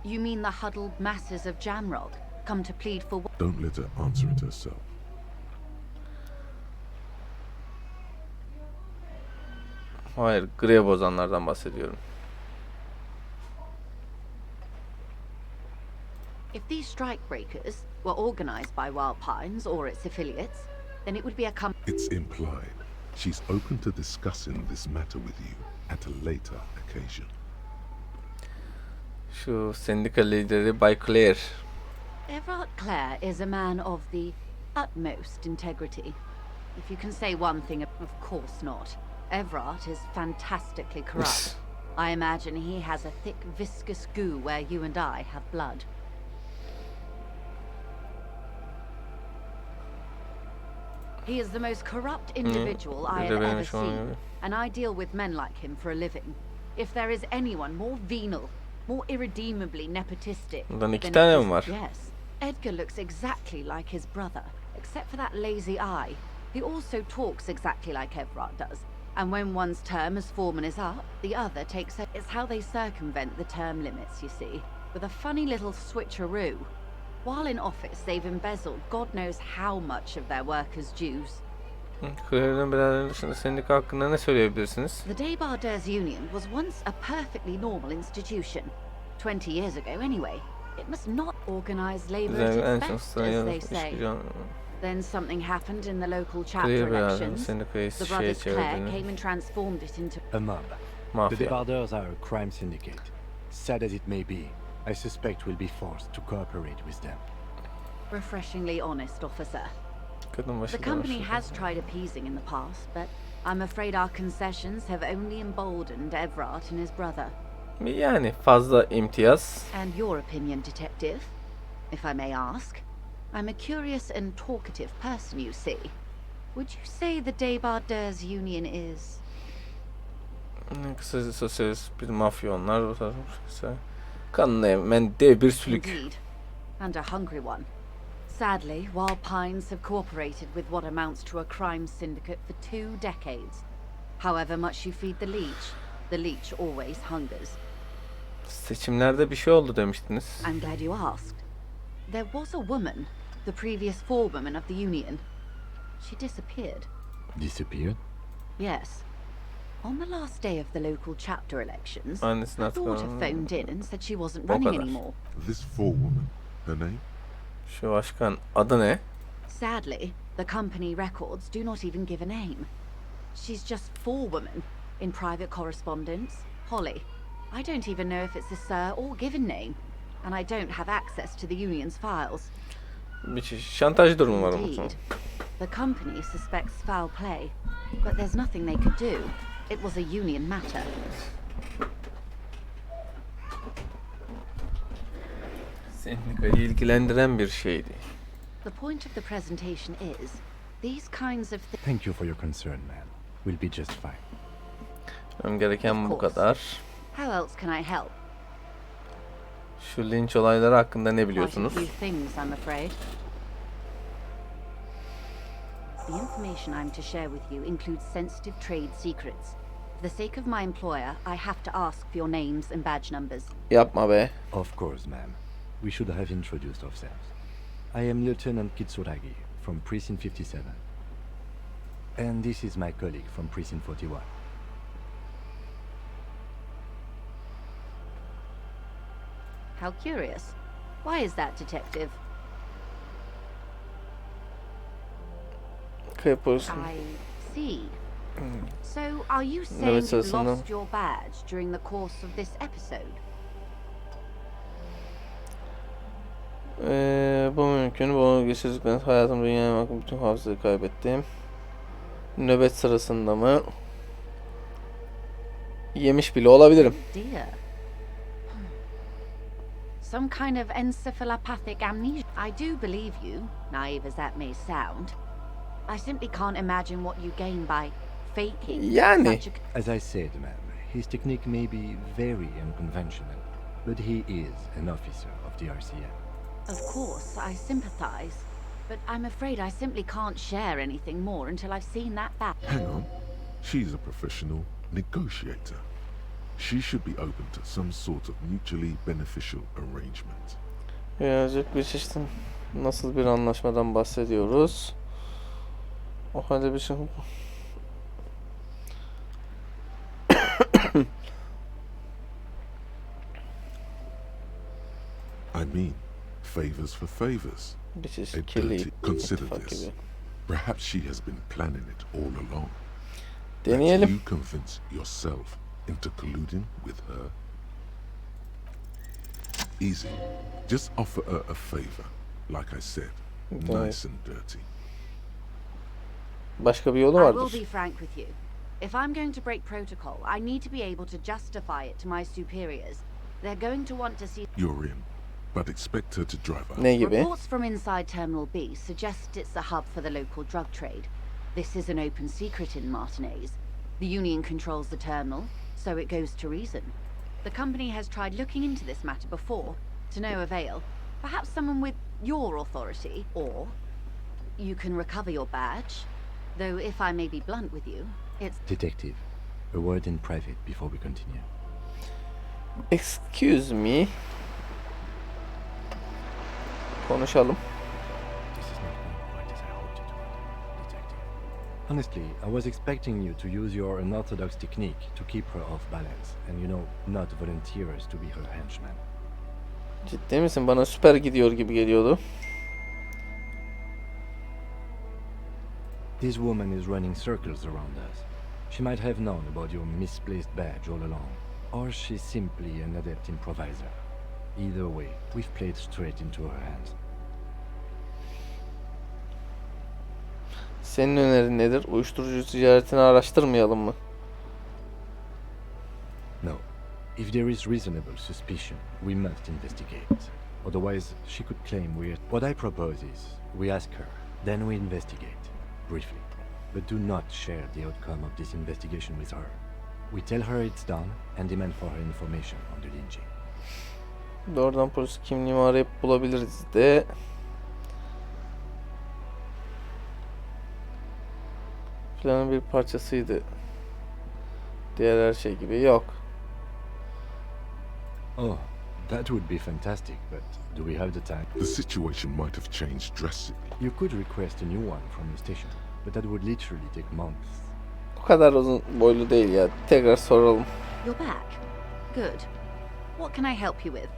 You mean the huddled masses of Jamrog, come to plead for what? Don't let her answer it herself. Hayır, grev bozanlardan bahsediyorum. If these strike breakers were organized by Wild Pines or its affiliates, then it would be a It's implied. She's open to discussing this matter with you at a later occasion. Şu sendika lideri Bay Clare. Everard Clare is a man of the utmost integrity. If you can say one thing, of course not. Everard is fantastically corrupt. I imagine he has a thick, viscous goo where you and I have blood. He is the most corrupt individual I have ever seen, and I deal with men like him for a living. If there is anyone more venal, more irredeemably nepotistic, Bundan iki then tane it mi var? is- Yes. Edgar looks exactly like his brother, except for that lazy eye. He also talks exactly like Everard does. And when one's term as foreman is up, the other takes it. It's how they circumvent the term limits, you see, with a funny little switcheroo. While in office, they've embezzled God knows how much of their workers' dues. Clare'nin biraderinin dışında sendika hakkında ne söyleyebilirsiniz? The Debarders Union was once a perfectly normal institution. 20 years ago, anyway. It must not organize labor at En its çok best, as they sayılı say. iş Then something happened in the local chapter Clare biraderinin elections. sendikayı The şeye brothers Clare çevirdiğini. came and transformed it into. A mob. The Mafya. Debarders are a crime syndicate. Sad as it may be, I suspect we'll be forced to cooperate with them. Refreshingly honest, officer. Kadın başı The company dönüşü. has tried appeasing in the past, but I'm afraid our concessions have only emboldened Everard and his brother. Yani fazla imtiyaz. And your opinion, detective, if I may ask? I'm a curious and talkative person, you see. Would you say the Debarders Union is... Kısacası sosyalist bir mafya onlar. Bu tarz kısa. Kanını emen dev bir sülük. Indeed, and a hungry one. Sadly, Wild Pines have cooperated with what amounts to a crime syndicate for 2 decades. However much you feed the leech always hungers. Seçimlerde bir şey oldu demiştiniz. I'm glad you asked. There was a woman, the previous forewoman of the union. She disappeared. Disappeared? Yes. On the last day of the local chapter elections, Annesini I artık daughter phoned in and said she wasn't O running kadar. anymore. This forewoman, her name? Şu başkan adı ne? Sadly, the company records do not even give a name. She's just forewoman in private correspondence, Holly. I don't even know if it's a sir or given name, and I don't have access to the union's files. Bir çeşit şantaj durumu var ama. Indeed. The company suspects foul play, but there's nothing they could do. It was a union matter. Sendikayı ilgilendiren bir şeydi. The point of the presentation is, these kinds of things... Thank you for your concern, ma'am. We'll be just fine. Benim gereken bu kadar. How else can I help? Şu linç olayları hakkında ne biliyorsunuz? Quite a few things, I'm afraid. The information I'm to share with you includes sensitive trade secrets. For the sake of my employer, I have to ask for your names and badge numbers. Yapma be. Of course, ma'am. We should have introduced ourselves. I am Lieutenant Kitsuragi from Precinct 57. And this is my colleague from Precinct 41. How curious. Why is that, Detective? Kayıp olsun. I see. So, are you saying Evet, you sırasında. lost your badge during the course of this episode? Bu mümkün. Bu geçirdikten hayatım dünyaya bakın bütün hafızayı kaybettim. Nöbet sırasında mı? Yemiş bile olabilirim. Dear. Some kind of encephalopathic amnesia. I do believe you, naive as that may sound. I simply can't imagine what you gain by faking Yani. such a... As I said, ma'am, his technique may be very unconventional, but he is an officer of the RCM. Of course, I sympathize, but I'm afraid I simply can't share anything more until I've seen that back. Hang on. She's a professional negotiator. She should be open to some sort of mutually beneficial arrangement. Birazcık bir çeşit nasıl bir anlaşmadan bahsediyoruz? O halde bir şey... I mean, favors for favors. Bir çeşit Ed kirli Dirty, consider ittifak this. gibi. Perhaps she has been planning it all along. Deneyelim. That you convince yourself into colluding with her. Easy. Just offer her a favor, like I said, nice and dirty. Başka bir yolu I will vardır. be frank with you. If I'm going to break protocol, I need to be able to justify it to my superiors. They're going to want to see... You're in, but expect her to drive up. Ne gibi? Reports from inside Terminal B suggest it's a hub for the local drug trade. This is an open secret in Martinez. The Union controls the terminal, so it goes to reason. The company has tried looking into this matter before, to no avail. Perhaps someone with your authority, or you can recover your badge. Though if I may be blunt with you, it's... Detective, a word in private before we continue. Excuse me. Konuşalım. This is not going quite as I hoped it would, Detective. Honestly, I was expecting you to use your unorthodox technique to keep her off balance, and not volunteer us to be her henchman. Ciddi misin? Bana süper gidiyor gibi geliyordu. This woman is running circles around us. She might have known about your misplaced badge all along, or she's simply an adept improviser. Either way, we've played straight into her hands. Senin önerin nedir? Uyuşturucu ticaretini araştırmayalım mı? No. If there is reasonable suspicion, we must investigate. Otherwise, she could claim we're... What I propose is, we ask her, then we investigate. Briefly. But do not share the outcome of this investigation with her. We tell her it's done and demand for her information on the lynching. Doğrudan polis kimliğimi arayıp bulabiliriz de. Planın bir parçasıydı. Diğer her şey gibi yok. Oh, that would be fantastic, but do we have the time? The situation might have changed drastically. You could request a new one from the station, but that would literally take months. O kadar uzun boylu değil ya. Tekrar soralım. You're back. Good. What can I help you with?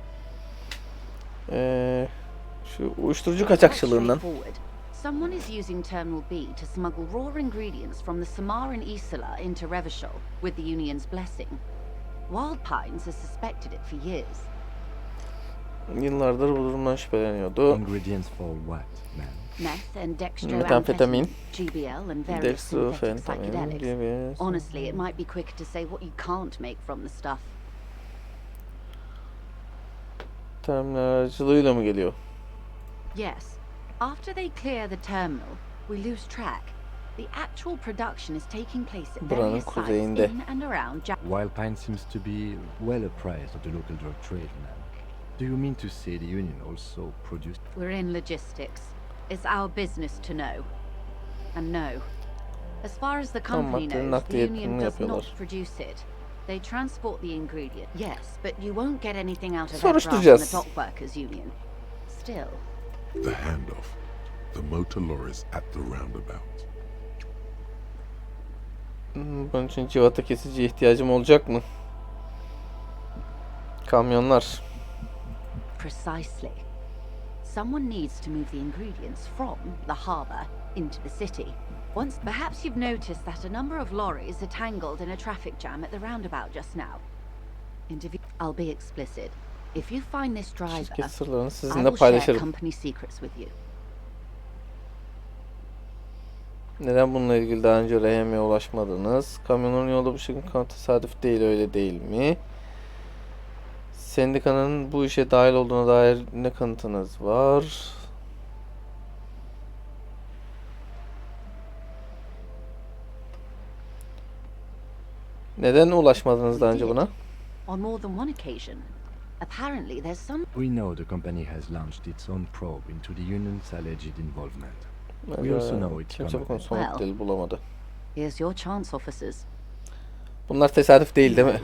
Şu uyuşturucu Quite kaçakçılığından. straightforward. Someone is using Terminal B to smuggle raw ingredients from the Samar Isla into Revachol with the Union's blessing. Wild Pines has suspected it for years. Yıllardır bu durumdan şüpheleniyordu. Ingredients for what, ma'am? Meth and Metamfetamin. dextroamphetamine, GBL, and various synthetic Dextrofentamin psychedelics. gibi. Honestly, it might be quicker to say what you can't make from the stuff. Terminal aracılığıyla mı geliyor? Yes. After they clear the terminal, we lose track. The actual production is taking place at Buranın various sites kuzeyinde. in and around Wildpine seems to be well apprised of the local drug trade now. Do you mean to say the union also produced? We're in logistics. It's our business to know. And no. As far as the company maddenin knows, the nakliyatını union does yapıyorlar. not produce it. They transport the ingredient. Yes, but you won't get anything out of that Soruşturacağız. from the dock workers union. Still. The handoff. The motor lorries at the roundabout. Bunun için civata kesiciye ihtiyacım olacak mı? Kamyonlar. Precisely. Someone needs to move the ingredients from the harbour into the city. Once, perhaps you've noticed that a number of lorries are tangled in a traffic jam at the roundabout just now. I'll be explicit. If you find this driver, Şirket sırlarını I sizinle will share paylaşırım. company secrets with you. Neden bununla ilgili daha önce RHM'ye ulaşmadınız? Kamyonun yolda bu şekilde tesadüf değil, öyle değil mi? Sendikanın bu işe dahil olduğuna dair ne kanıtınız var? Neden ulaşmadınız daha önce buna? On more than one occasion. Apparently there's some... We know the company has launched its own probe into the union's alleged involvement. We also know it's Kimse bu konu from somut delil bulamadı. Here's your chance, officers. Bunlar tesadüf değil, değil mi?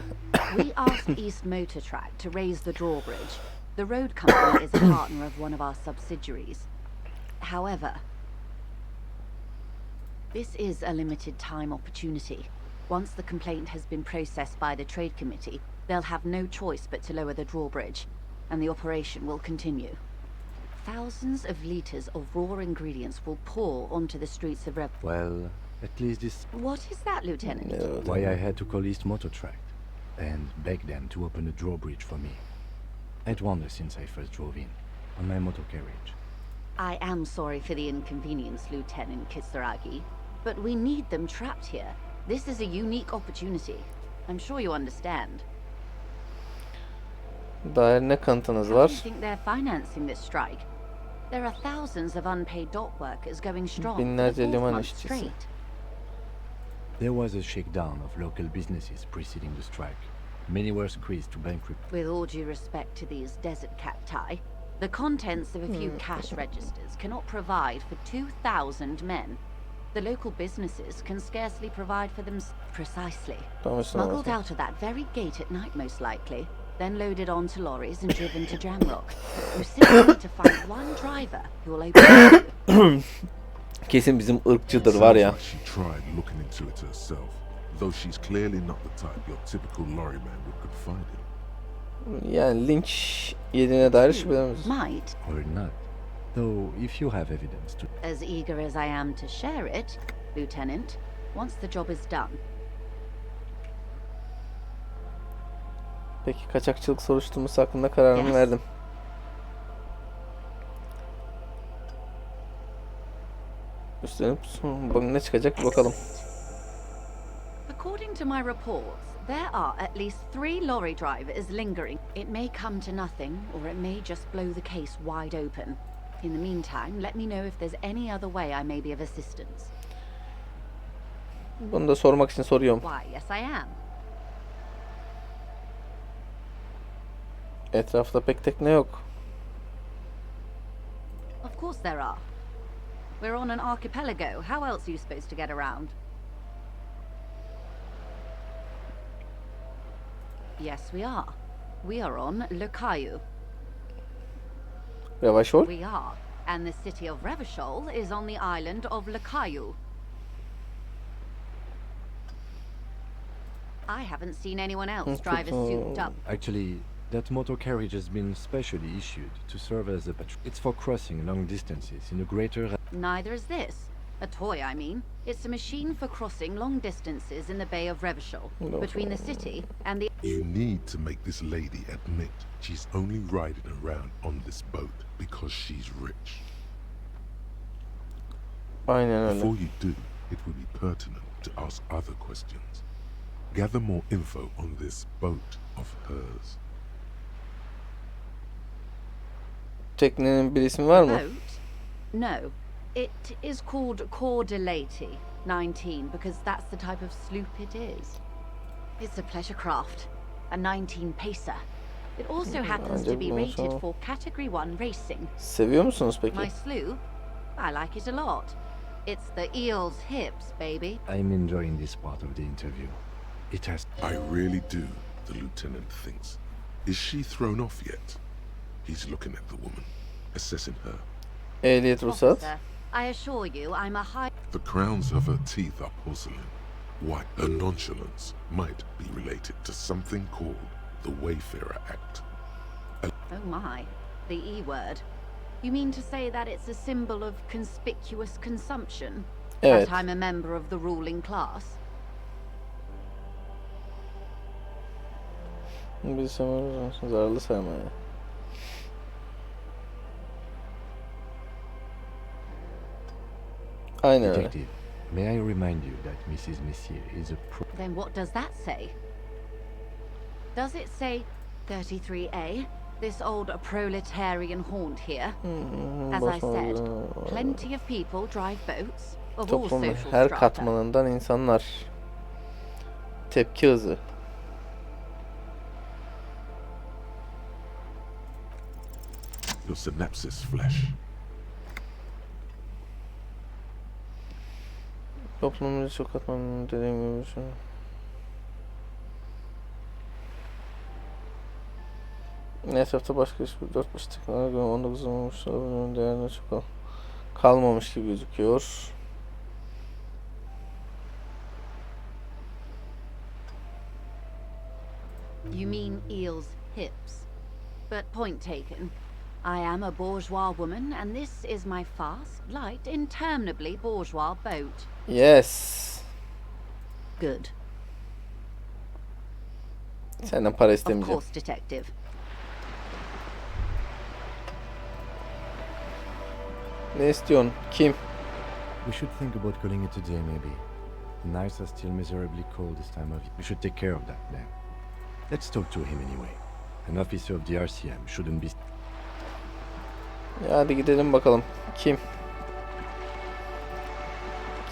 We asked East Motor Track to raise the drawbridge. The road company is a partner of one of our subsidiaries. However, this is a limited time opportunity. Once the complaint has been processed by the trade committee, they'll have no choice but to lower the drawbridge, and the operation will continue. Thousands of liters of raw ingredients will pour onto the streets of Well, at least this What is that, Lieutenant? why I had to call East Motor Track and beg them to open a drawbridge for me. I'd wondered since I first drove in on my motor carriage. I am sorry for the inconvenience, Lieutenant Kisaragi, but we need them trapped here. This is a unique opportunity. I'm sure you understand. Dair ne kanıtınız How do you var? think they're financing this strike? There are thousands of unpaid dock workers going strong for the Binlerce fourth liman month işçisi. straight. There was a shakedown of local businesses preceding the strike. Many were squeezed to bankruptcy. With all due respect to these desert cacti, the contents of a few cash registers cannot provide for 2,000 men. The local businesses can scarcely provide for them precisely. Tamam, Smuggled out of that very gate at night, most likely, then loaded onto lorries and driven to Jamrock. You simply need to find one driver who will open it to you. Kesin bizim ırkçıdır var ya. Sounds like she tried looking into it herself, though she's clearly not the type your typical lorry man would confide in. Yani linç yediğine dair şüphelerimiz. Might, Or not. Though, if you have evidence to... as eager as I am to share it, Lieutenant, once the job is done. Peki kaçakçılık soruşturması hakkında kararımı Yes. verdim. Üstlenip bakın ne çıkacak bakalım. According to my reports, there are at least 3 lorry drivers lingering. It may come to nothing, or it may just blow the case wide open. In the meantime, let me know if there's any other way I may be of assistance. Bunu da sormak için soruyorum. Why, yes I am. Etrafta pek tekne yok. Of course there are. We're on an archipelago. How else are you supposed to get around? Yes, we are. We are on Le Caillou. Revachol. We are. And the city of Revachol is on the island of Le Caillou. I haven't seen anyone else drive a souped up. Actually, that motor carriage has been specially issued to serve as a patrol. It's for crossing long distances in a greater... Neither is this. A toy, I mean. It's a machine for crossing long distances in the Bay of Revachol, between the city and the... You need to make this lady admit she's only riding around on this boat because she's rich. Aynen öyle. Before you do, it will be pertinent to ask other questions. Gather more info on this boat of hers. Teknenin bir ismi var mı? Boat? No. It is called Cordelati 19 because that's the type of sloop it is. It's a pleasure craft, a 19 pacer. It also happens to be rated for Category 1 racing. Seviyor musunuz My peki? sloop? I like it a lot. It's the eel's hips, baby. I'm enjoying this part of the interview. It has... I really do, the lieutenant thinks. Is she thrown off yet? He's looking at the woman, assessing her. Ehliyet, ruhsat. Officer, I assure you I'm a high... The crowns of her teeth are porcelain. Why, her nonchalance might be related to something called the Wayfarer Act. Oh my, the E word. You mean to say that it's a symbol of conspicuous consumption? Evet. That I'm a member of the ruling class? Bir zararlı sermaye. Aynen öyle. Detective, may I remind you that Mrs. Messier is a Then what does that say? Does it say 33A? This old proletarian haunt here? As I said, plenty of people drive boats of all Toplumun social her strata. katmanından insanlar. Tepki hızı. Your synapses flash. Toplumumuzda çok katmanlı dediğim gibi şu. Etrafta başka hiçbir 4-5 teknoloji 19 olmuş değerine çok kalmamış gibi gözüküyor. You mean eel's hips. But point taken. I am a bourgeois woman, and this is my fast, light, interminably bourgeois boat. Yes. Good. Senden para Of istemeyeceğim. course, detective. Ne istiyorsun? Kim? We should think about calling it a day, maybe. The nights are still miserably cold this time of year. We should take care of that then. Let's talk to him anyway. An officer of the RCM shouldn't be... Ya hadi gidelim bakalım. Kim?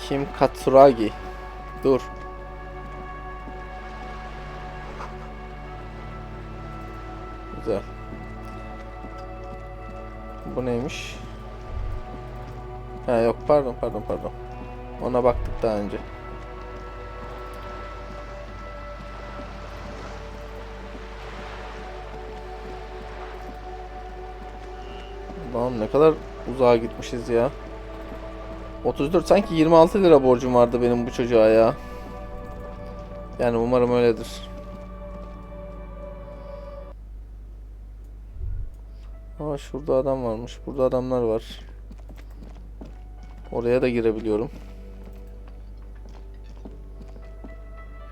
Kim Katsuragi? Dur. Güzel. Bu neymiş? Ha yok, pardon. Ona baktık daha önce. Lan ne kadar uzağa gitmişiz ya. 34, sanki 26 lira borcum vardı benim bu çocuğa ya. Yani umarım öyledir. Aa, şurada adam varmış. Burada adamlar var. Oraya da girebiliyorum.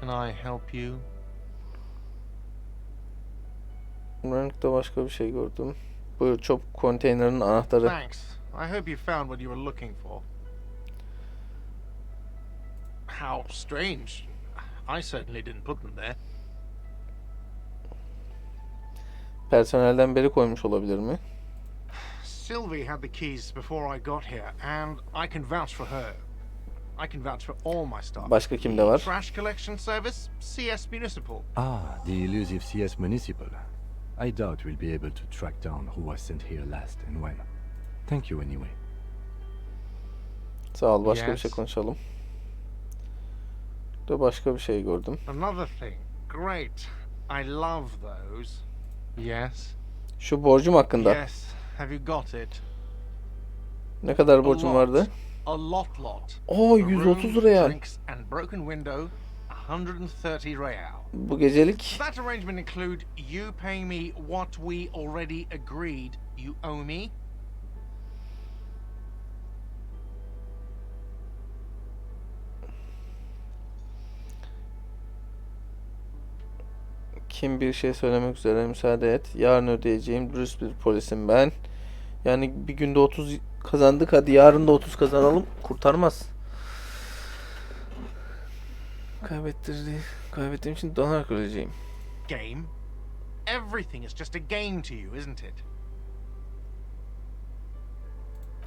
Can I help you? Renkte başka bir şey gördüm. Bu çöp konteynerinin anahtarı. Thanks. I hope you found what you were looking for. How strange. I certainly didn't put them there. Personelden biri koymuş olabilir mi? Sylvie had the keys before I got here, and I can vouch for her. I can vouch for all my staff. Başka kimde var? Trash collection service, CS Municipal. Ah, the elusive CS Municipal. I doubt we'll be able to track down who was sent here last and when. Thank you anyway. Sağ ol. Başka bir şey Yes. konuşalım. De başka bir şey gördüm. Another thing. Great. I love those. Yes. Şu borcum hakkında. Yes. Have you got it? Ne kadar A borcum lot. vardı? A lot. Oo, A 130 room, real. drinks and broken window, 130 real. Bu gecelik. That arrangement include you paying me what we already agreed you owe me. Kim bir şey söylemek üzere, müsaade et. Yarın ödeyeceğim dürüst bir polisim ben. Yani bir günde 30 Kazandık, hadi yarın da 30 kazanalım. Kurtarmaz. Kaybettiğim için donarak öleceğim. Game? Everything is just a game to you, isn't it?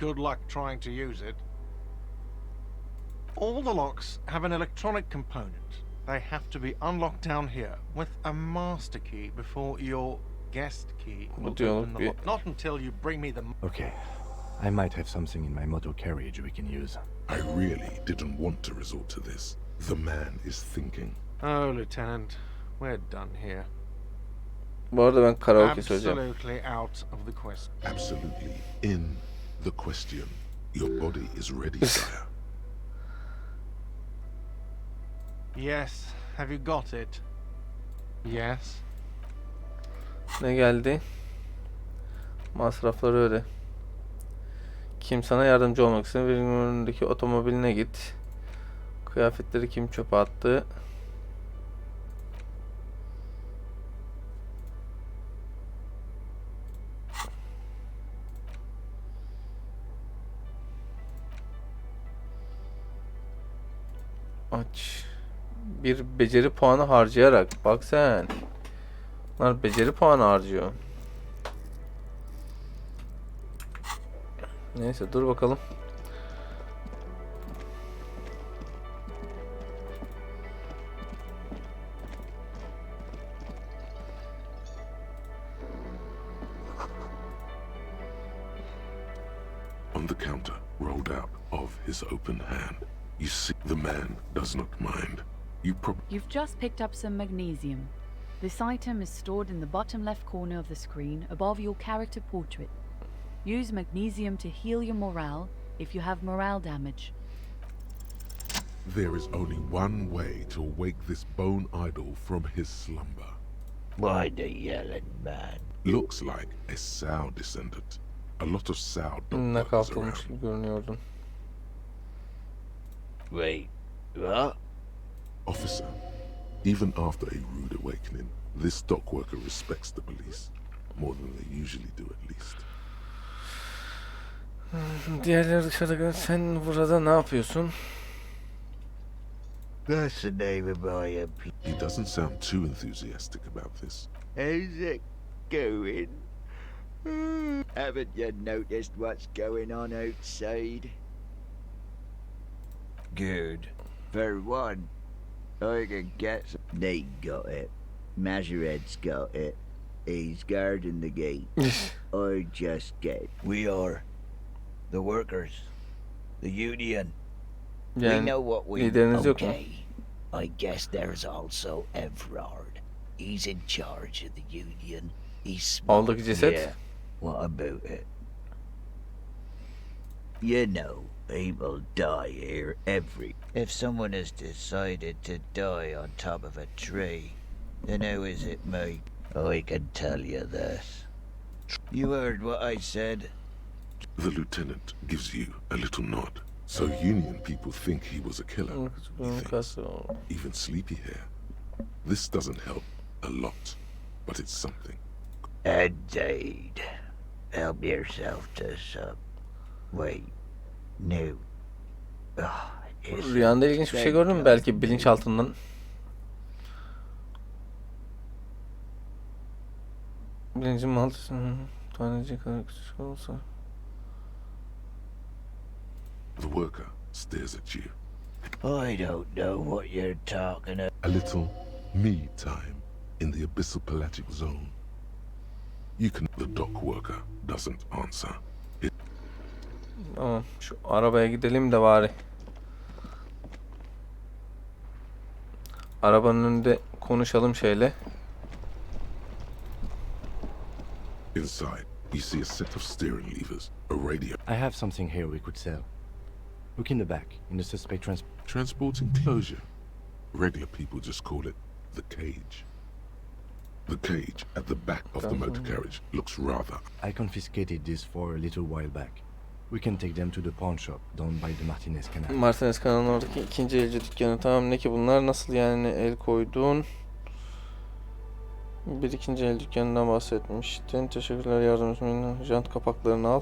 Good luck trying to use it. All the locks have an electronic component. They have to be unlocked down here with a master key before your guest key will open the lock. Not until you bring me the... Okay. I might have something in my motor carriage we can use. I really didn't want to resort to this. The man is thinking. Oh, Lieutenant, we're done here. Bu arada ben karaoke söyleyeceğim. Absolutely out of the question. Absolutely in the question. Your body is ready, sire. Yes. Have you got it? Yes. Ne geldi? Masrafları öde. Kim sana yardımcı olmak istiyor? Birinin önündeki otomobiline git. Kıyafetleri kim çöpe attı? Aç. Bir beceri puanı harcayarak. Bak sen. Bunlar beceri puanı harcıyor. Neyse dur bakalım. On the counter, rolled out of his open hand. You see, the man does not mind. You've just picked up some magnesium. This item is stored in the bottom left corner of the screen above your character portrait. Use magnesium to heal your morale if you have morale damage. There is only one way to wake this bone idol from his slumber. Why the yelling, man? Looks like a Sow descendant. A lot of Sow dog Ne workers kapılmış around. gibi görünüyordun. Wait, what? Officer, even after a rude awakening, this dock worker respects the police more than they usually do, at least. Diğerleri dışarıda. Sen burada ne yapıyorsun? That's the name of my MP. He doesn't sound too enthusiastic about this. How's it going? Haven't you noticed what's going on outside? Good. For one, I can get some... They got it. Majorette's got it. He's guarding the gate. I just get it. We are the workers. The union. We Yani know what we... lideriniz yok mu? Okay. I guess there's also Everard. He's in charge of the union. He's smart. Aldaki ceset. Yeah. What about it? You know, people die here every... If someone has decided to die on top of a tree, then how is it made? I can tell you this. You heard what I said? The lieutenant gives you a little nod. So union people think he was a killer. He thinks. Even sleepy hair. This doesn't help a lot, but it's something. Indeed. Help yourself to some... Wait. No. Oh, Rüyanda ilginç bir şey gördün mü? Belki bilinçaltından. Bilincin altısının tanecik kadar küçük olsa. The worker stares at you. I don't know what you're talking about. A little me time in the abyssal pelagic zone. You can... The dock worker doesn't answer. Tamam, şu arabaya gidelim de bari. Arabanın önünde konuşalım şeyle. Inside, you see a set of steering levers, a radio. I have something here we could sell. Look in the back, in the suspect Transporting closure. Regular people just call it the cage. The cage at the back of the motor carriage looks rather... I confiscated this for a little while back. We can take them to the pawn shop down by the Martinez Canal. Martinez kanalının oradaki ikinci elci dükkanı. Tamam, ne ki bunlar? Nasıl yani el koydun? Bir ikinci el dükkanından bahsetmiştin. Teşekkürler yardımcım. Jant kapaklarını al.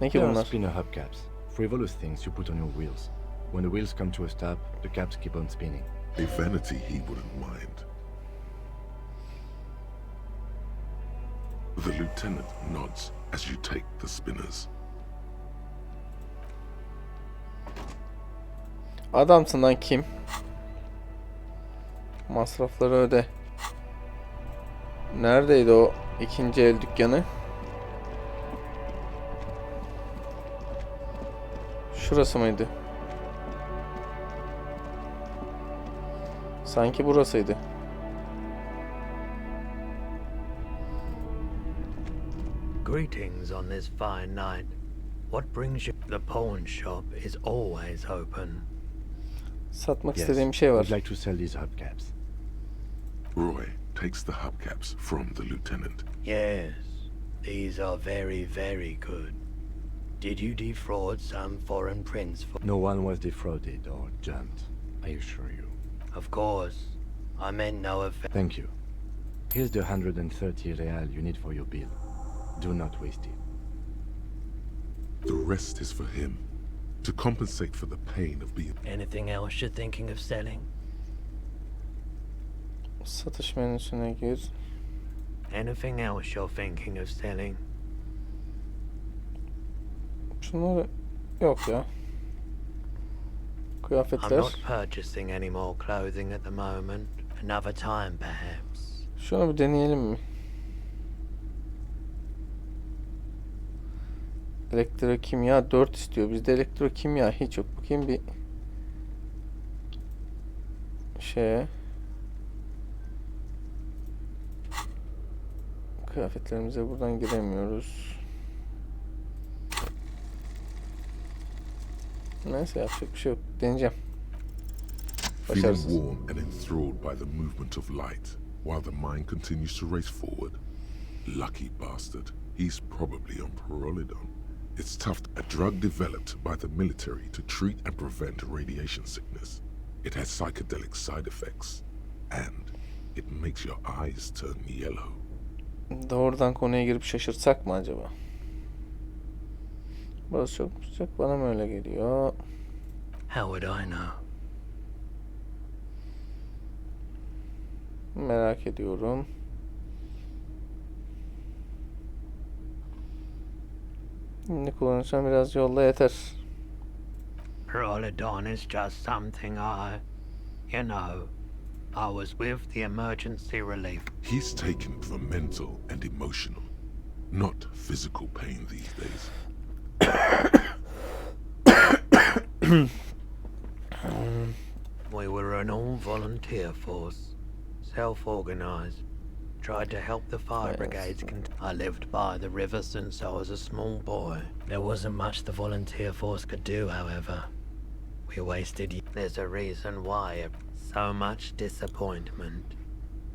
Ne ki They are bunlar? spinner hubcaps, frivolous things you put on your wheels. When the wheels come to a stop, the caps keep on spinning. A vanity he wouldn't mind. The lieutenant nods as you take the spinners. Adamsın lan kim? Masrafları öde. Neredeydi o ikinci el dükkanı? Şurası mıydı? Sanki burasıydı. Greetings on this fine night. What brings you? The pawn shop is always open. Satmak Yes, istediğim bir şey var. I'd like to sell these hubcaps. Roy takes the hubcaps from the lieutenant. Yes, these are very, very good. Did you defraud some foreign prince for? No one was defrauded or jumped, I assure you. Of course, I meant no offense. Thank you. Here's the 130 real you need for your bill. Do not waste it. The rest is for him, to compensate for the pain of being... Anything else you're thinking of selling? Satış menüsüne gir. Anything else you're thinking of selling? Şunları yok ya. I'm Kıyafetler. not purchasing any more clothing at the moment. Another time, perhaps. Şunu bir deneyelim mi? Elektrokimya 4 istiyor. Bizde elektrokimya hiç yok. Bakayım bir şeye. Kıyafetlerimize buradan giremiyoruz. Neyse yapacak bir şey yok. Deneyeceğim. Feeling Başarısız. warm and enthralled by the movement of light, while the mind continues to race forward. Lucky bastard. He's probably on Parolidon. It's tough. A drug developed by the military to treat and prevent radiation sickness. It has psychedelic side effects, and it makes your eyes turn yellow. Doğrudan konuya girip şaşırtsak mı acaba? Burası çok sıcak. Bana mı öyle geliyor? How would I know? Merak ediyorum. Ne kullanırsam biraz yolla yeter. Parolidon is just something you know, I was with the emergency relief. He's taken for mental and emotional, not physical pain these days. We were an all-volunteer force, self-organized. Tried to help the fire brigades. I lived by the river since I was a small boy. There wasn't much the volunteer force could do, however. We wasted. There's a reason why. So much disappointment.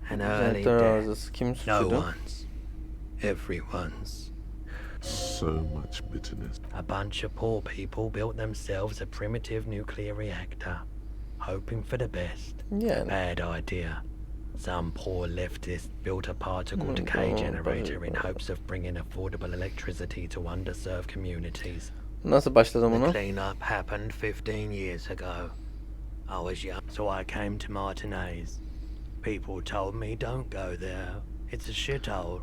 An early death. Kim No suçludu? one's. Everyone's. So much bitterness. A bunch of poor people built themselves a primitive nuclear reactor, hoping for the best. Yani. Bad idea. Some poor leftist built a particle decay generator in hopes of bringing affordable electricity to underserved communities. Nasıl başladım The bunu? cleanup happened 15 years ago. I was young, so I came to Martinez. People told me don't go there. It's a shithole.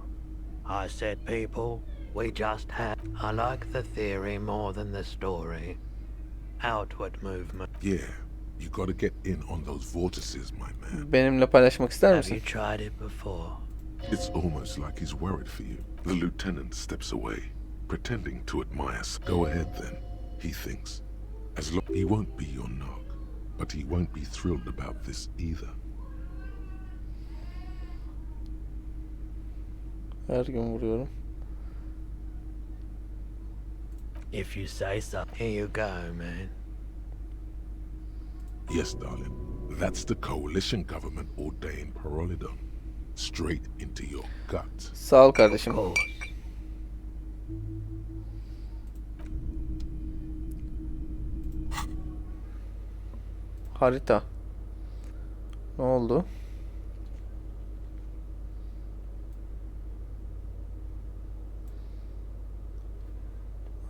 I said, people, we just had. I like the theory more than the story. Outward movement. Yeah, you gotta get in on those vortices, my man. Benimle paylaşmak ister Have misin? you tried it before? It's almost like he's worried for you. The lieutenant steps away, pretending to admire. Go ahead then, he thinks. As long he won't be your nog, but he won't be thrilled about this either. Her gün vuruyorum. If you say so. Here you go, man. Yes, darling. That's the coalition government ordained Parolidon. Straight into your gut. Sağ ol kardeşim. Of course. Harita. Ne oldu?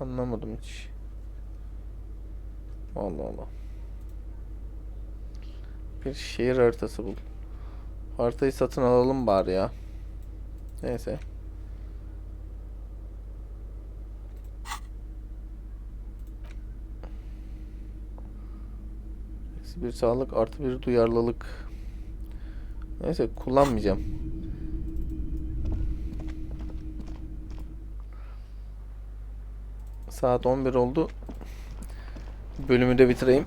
Anlamadım hiç. Allah Allah. Bir şehir haritası bul. Haritayı satın alalım bari ya. Neyse. Eksi bir sağlık artı bir duyarlılık. Neyse kullanmayacağım. Saat 11 oldu. Bölümü de bitireyim.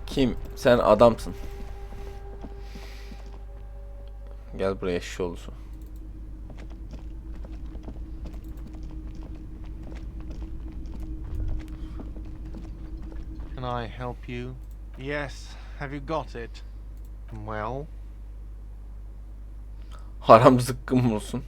Kim? Sen adamsın. Gel buraya şiş olsun. Can I help you? Yes. Have you got it? Well? Haram zıkkım olsun.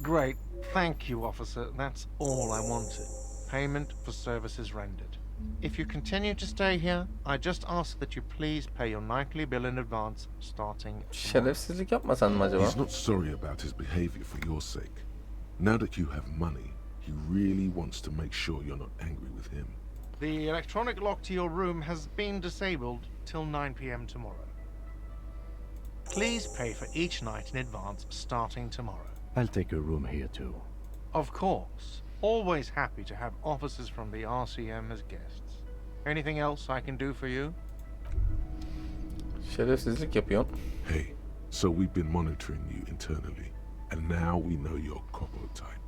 Great. Thank you, officer. That's all I wanted. Payment for services rendered. If you continue to stay here, I just ask that you please pay your nightly bill in advance, starting tomorrow. Şerefsizlik yapmasan mı acaba? He's not sorry about his behavior for your sake. Now that you have money, he really wants to make sure you're not angry with him. The electronic lock to your room has been disabled till 9 p.m. tomorrow. Please pay for each night in advance, starting tomorrow. I'll take a room here too. Of course. Always happy to have officers from the RCM as guests. Anything else I can do for you? Şerefsizlik yapıyorsun. Hey, so we've been monitoring you internally, and now we know your Copo type.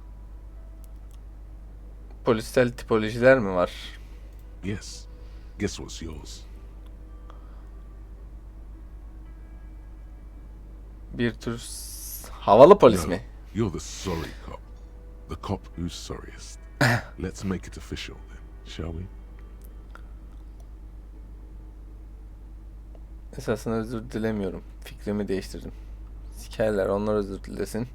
Polisel tipolojiler mi var? Yes. Guess what's yours? Bir tür havalı polis No, mi? you're the sorry cop. The cop who's sorriest. Let's make it official then, shall we? Esasında özür dilemiyorum. Fikrimi değiştirdim. Sikerler, onlar özür dilesin.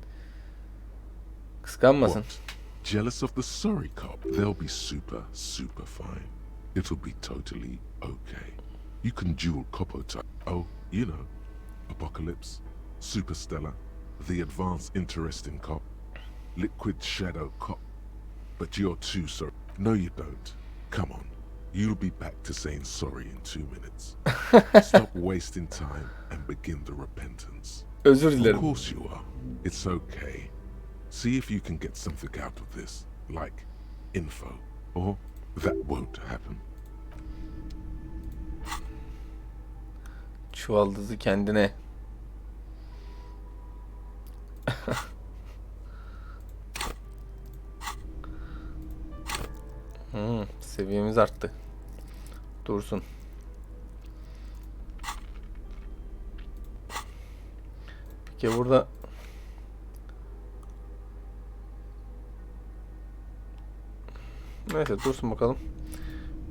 Kıskanmasın. What? Jealous of the sorry cop? They'll be super, super fine. It'll be totally okay. You can dual Copo type. Oh, you know, Apocalypse, Superstellar, the advanced interesting cop, Liquid Shadow cop. But you're too sorry. No, you don't. Come on. You'll be back to saying sorry in 2 minutes. Stop wasting time and begin the repentance. Özür Of dilerim. course you are. It's okay. See if you can get something out of this, like info, or that won't happen. Çuvaldızı kendine. Seviyemiz arttı. Dursun. Peki burada neyse dursun bakalım.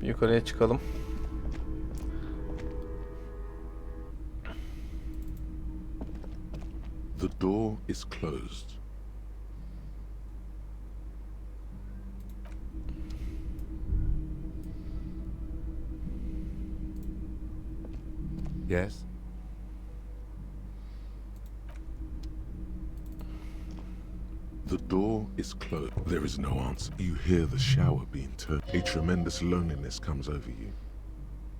Bir yukarıya çıkalım. The door is closed. Yes? The door is closed. There is no answer. You hear the shower being turned. A tremendous loneliness comes over you.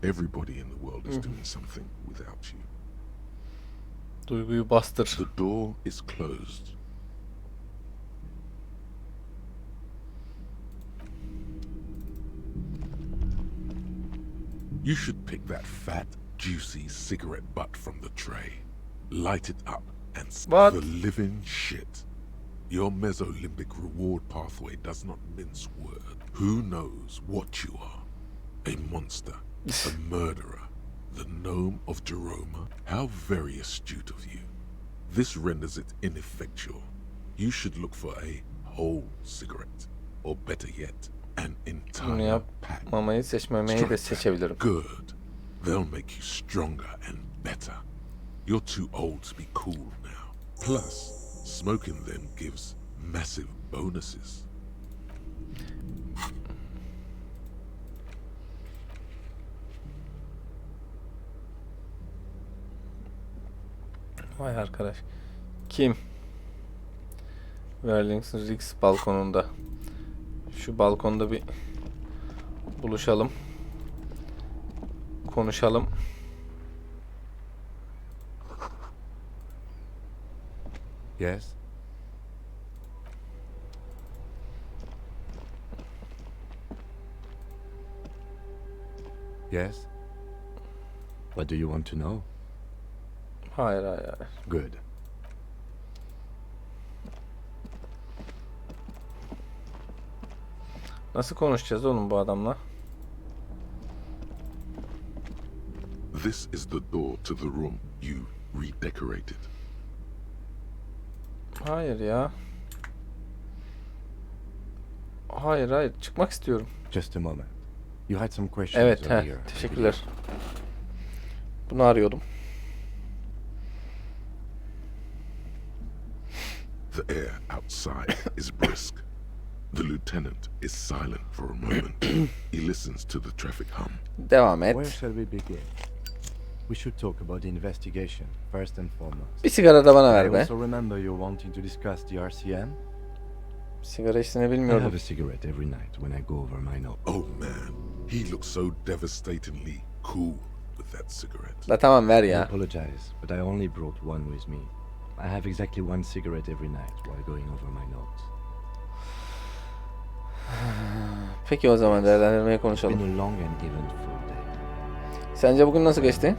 Everybody in the world is doing something without you. Duyguyu bastır. The door is closed. You should pick that fat, juicy cigarette butt from the tray. Light it up and What? the living shit. Your mesolimbic reward pathway does not mince word. Who knows what you are? A monster, a murderer, the gnome of Jeroma? How very astute of you. This renders it ineffectual. You should look for a whole cigarette, or better yet, an Bunu entire pack. yapmamayı seçmemeyi de Strike seçebilirim. that. Good. They'll make you stronger and better. You're too old to be cool now. Plus, smoking them gives massive bonuses. Vay arkadaş. Kim? Verlings Rix balkonunda. Şu balkonda bir buluşalım. Konuşalım. Yes? Yes? What do you want to know? Hayır hayır hayır. Good. Nasıl konuşacağız oğlum bu adamla? This is the door to the room you redecorated. Hayır ya. Hayır hayır. Çıkmak istiyorum. Just a moment. You had some questions Evet earlier. teşekkürler. Bunu arıyordum. The air outside is brisk. The lieutenant is silent for a moment. He listens to the traffic hum. Devam Where et. shall we begin? We should talk about the investigation, first and foremost. Bir sigara da bana I ver be. also remember you wanting to discuss the RCM. Sigara içtiğini I have bilmiyordum. a cigarette every night when I go over my note. Oh man, he looks so devastatingly cool with that cigarette. La tamam ver I ya. apologize, but I only brought one with me. I have exactly one cigarette every night while going over my notes. Peki o zaman değerlendirmeye It's konuşalım. been a long and eventful day. Sence bugün nasıl geçti?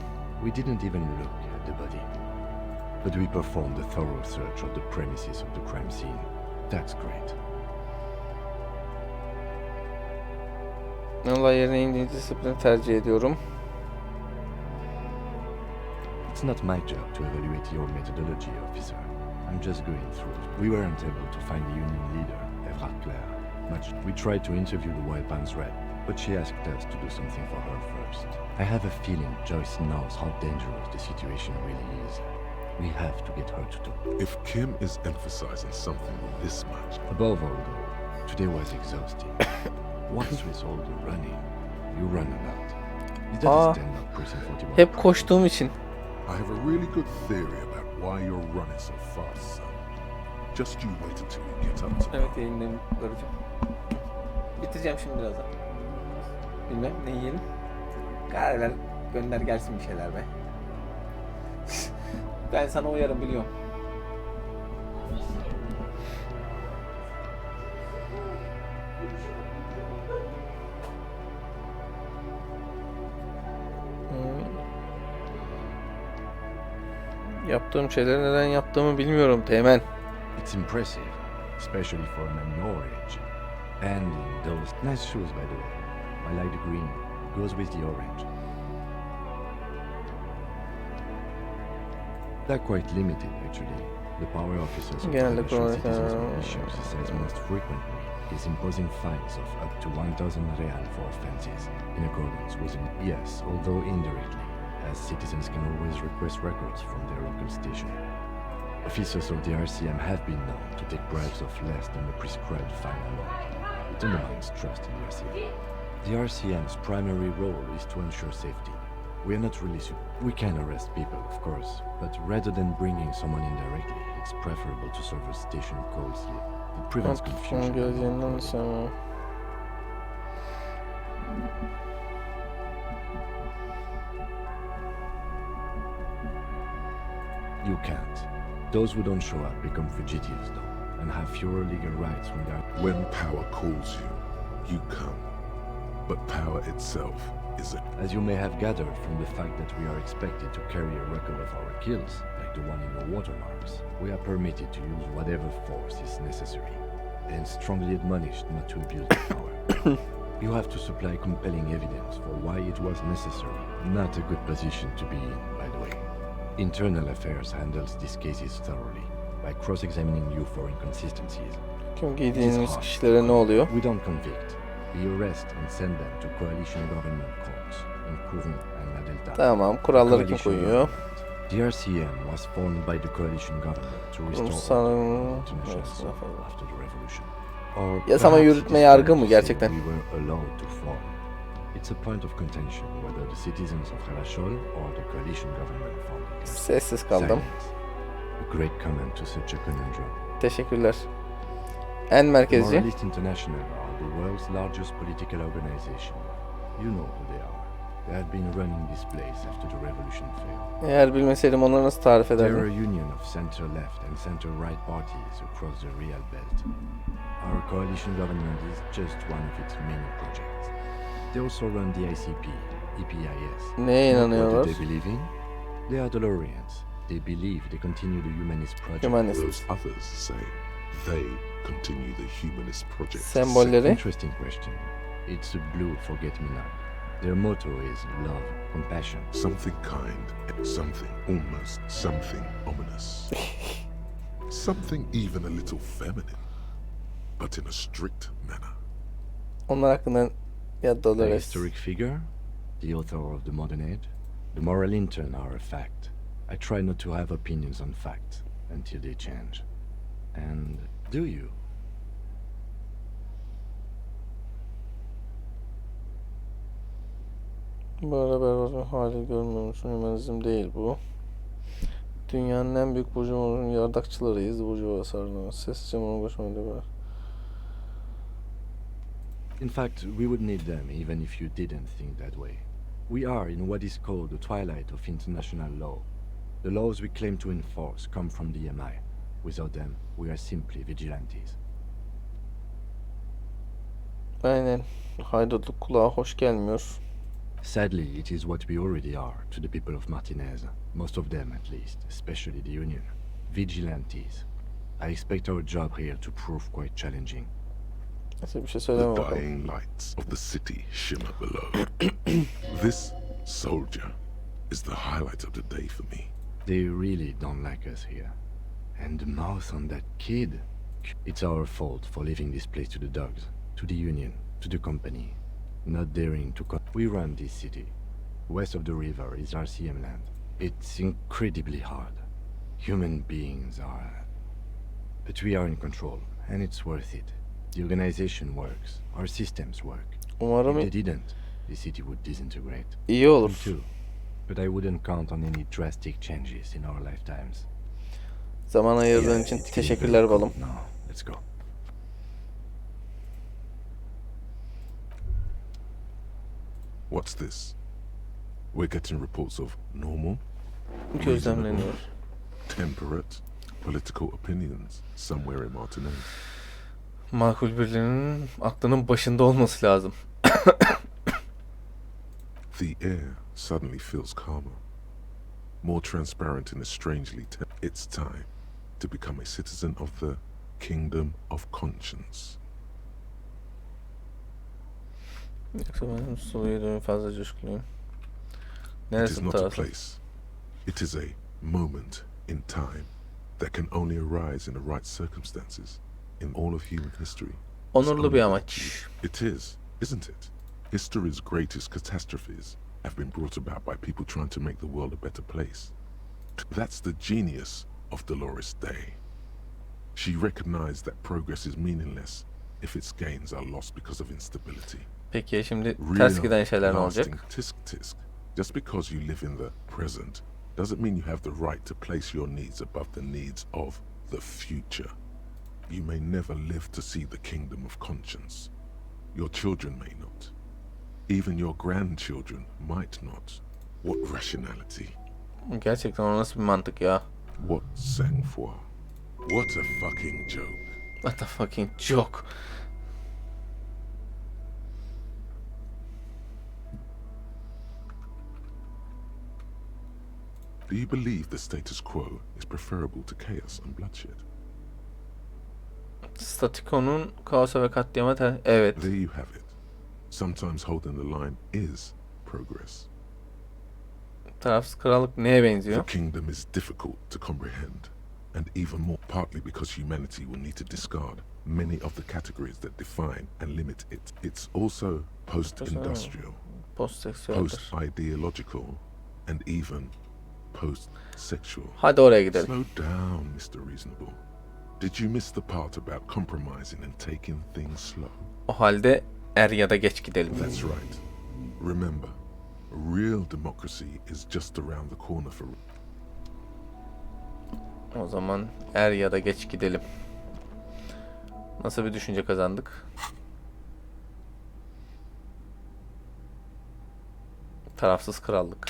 We didn't even look at the body. But we performed a thorough search of the premises of the crime scene. That's great. Olay yerine indiği disiplini tercih ediyorum. It's not my job to evaluate your methodology, officer. I'm just going through it. We weren't able to find the union leader, Evrard Claire. We tried to interview the Wild Pants rep, but she asked us to do something for her first. I have a feeling Joyce knows how dangerous the situation really is. We have to get her to talk. If Kim is emphasizing something this much, Above all, though, today was exhausting. What's with all the running? You run a lot. It doesn't stand up prison 41. Hep koştuğum için. I have a really good theory about why you're running so fast, son. Just you wait until you get up to Evet yayınlarımı göreceğim. Bitireceğim şimdi birazdan. Bilmem ne yiyelim. Kahveler gönder gelsin bir şeyler be. Ben sana uyarım biliyorum. Yaptığım şeyleri neden yaptığımı bilmiyorum Teğmen. It's impressive, especially for a man your age. And in those nice shoes, by the way. I like the green. Goes with the orange. They're quite limited, actually. The power officers of Genelde the National Citizens kullanırken- Commission says most frequently is imposing fines of up to 1,000 real for offenses, in accordance with an yes, although indirectly, as citizens can always request records from their local station. Officers of the RCM have been known to take bribes of less than the prescribed fine amount. It undermines trust in the RCM. The RCM's primary role is to ensure safety. We are not really we can arrest people, of course, but rather than bringing someone in directly, it's preferable to serve a station call slip. It prevents confusion. Gözlerinden sonra. You can't. Those who don't show up become fugitives, though, and have fewer legal rights when they are. when power calls you, you come. But power itself is a As you may have gathered from the fact that we are expected to carry a record of our kills, like the one in your watermarks, we are permitted to use whatever force is necessary, and strongly admonished not to abuse the power. You have to supply compelling evidence for why it was necessary. Not a good position to be in, by the way. Internal Affairs handles these cases thoroughly, by cross-examining you for inconsistencies. Tüm giydiğiniz kişilere ne oluyor? We don't convict. We arrest and send them to coalition government courts in Kourou and La Delta. Tamam, kuralları kim Coalition koyuyor? government. The RCM was formed by the coalition government to restore Ulusal- order to international Evet, civil after the revolution. Or Yasama, perhaps yürütme, it is yargı fair mı to say gerçekten? we were allowed to form. It's a point of contention whether the citizens of Harashol or the coalition government formed it. Sessiz kaldım. Silence. A great comment to such a conundrum. Teşekkürler. En merkezci. Moralist International are the world's largest political organization. You know who they are. They have been running this place after the revolution failed. Eğer bilmeseydim onları nasıl tarif They're a ederdim? union of center-left and center-right parties across the Real Belt. Our coalition government is just one of its many projects. They also run the ICP, EPIS. Neye What inanıyorlar? do they believe in? They are Dolorians. They believe they continue the humanist project. Humanist. Those others say they continue the humanist project. Sembolleri. Interesting question. It's a blue forget-me-not. Their motto is love, compassion. Something kind, something almost, something ominous. Something even a little feminine, but in a strict manner. Onlar hakkında ya The Dolores. historic figure, the author of the modern age, the moral intern are a fact. I try not to have opinions on facts until they change. And do you? Bu ara berbat hali görmüyormuşsun. Hümanizm değil bu. Dünyanın en büyük burjuvanın yardakçılarıyız. Burjuva sarılımı. Sessizce ona başıma var. In fact, we would need them even if you didn't think that way. We are in what is called the twilight of international law. The laws we claim to enforce come from the MI. Without them, we are simply vigilantes. Aynen. Haydutluk kulağa hoş gelmiyor. Sadly, it is what we already are to the people of Martinez. Most of them, at least, especially the Union. Vigilantes. I expect our job here to prove quite challenging. Neyse bir şey söyleme The bakalım. dying lights of the city shimmer below. This soldier is the highlight of the day for me. They really don't like us here. And the mouth on that kid. It's our fault for leaving this place to the dogs, to the Union, to the company. Not daring to we run this city. West of the river is RCM land. It's incredibly hard. Human beings are... But we are in control, and it's worth it. The organization works. Our systems work. Umarım If they didn't, the city would disintegrate. iyi olur. Me too. But I wouldn't count on any drastic changes in our lifetimes. Zaman ayırdığın için it's getting teşekkürler very balım. cold now. Let's go. What's this? We're getting reports of normal, Gözlemleniyor. temperate, political opinions somewhere in Martinez. Makul birinin aklının başında olması lazım. The air suddenly feels calmer, more transparent in a strangely it's time to become a citizen of the kingdom of conscience. Yoksa benim Sulu'ya fazla coşkuluyum. It is Neresin not a tarafı? place. It is a moment in time that can only arise in the right circumstances in all of human history. Onurlu bir amaç. It is, isn't it? History's greatest catastrophes have been brought about by people trying to make the world a better place. That's the genius of Dolores Day. She recognized that progress is meaningless if its gains are lost because of instability. Peki şimdi ters giden şeyler ne lasting olacak? tisk tisk. Just because you live in the present doesn't mean you have the right to place your needs above the needs of the future. You may never live to see the kingdom of conscience. Your children may not. Even your grandchildren might not. What rationality? Gerçekten o nasıl bir mantık ya? What sang-froid? What a fucking joke. What the fucking joke. Do you believe the status quo is preferable to chaos and bloodshed? Statikonun kaosa ve katliama evet. There you have it. Sometimes holding the line is progress. Tarafsız krallık neye The benziyor? kingdom is difficult to comprehend, and even more partly because humanity will need to discard many of the categories that define and limit it. It's also post-industrial, Postseksüeldir. post-ideological, and even post-sexual. Hadi oraya gidelim. Slow down, Mr. Reasonable. Did you miss the part about compromising and taking things slow? O halde er ya da geç gidelim. That's right. Remember, real democracy is just around the corner for... O zaman er ya da geç gidelim. Nasıl bir düşünce kazandık? Tarafsız krallık.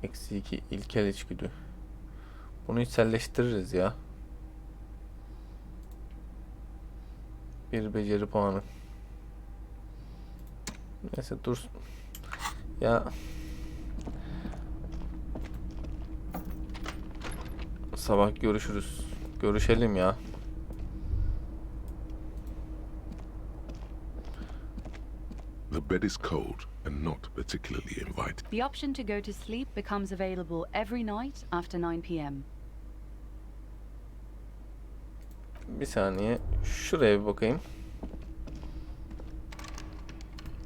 -2 ilkel içgüdü. Bunu içselleştiririz ya. Bir beceri puanı. Neyse dursun. Ya sabah görüşürüz. Görüşelim ya. The bed is cold and not particularly inviting. The option to go to sleep becomes available every night after 9 p.m. Bir saniye. Şuraya bir bakayım.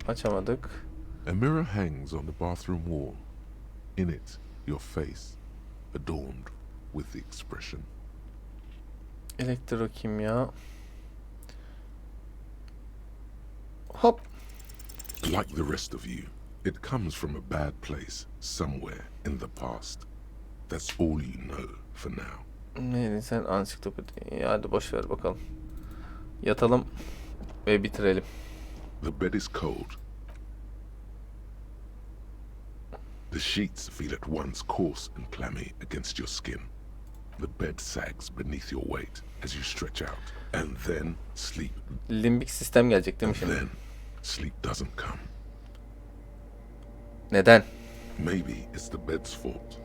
Açamadık. A mirror hangs on the bathroom wall. In it, your face, adorned with the expression. Elektrokimya. Hop. Like the rest of you, it comes from a bad place somewhere in the past. That's all you know for now. Neydi sen ansiklopedi? Hadi boş ver bakalım. Yatalım ve bitirelim. The bed is cold. The sheets feel at once coarse and clammy against your skin. The bed sags beneath your weight as you stretch out. And then sleep. Limbik sistem gelecek değil mi And şimdi? then sleep doesn't come. Neden? Maybe it's the bed's fault.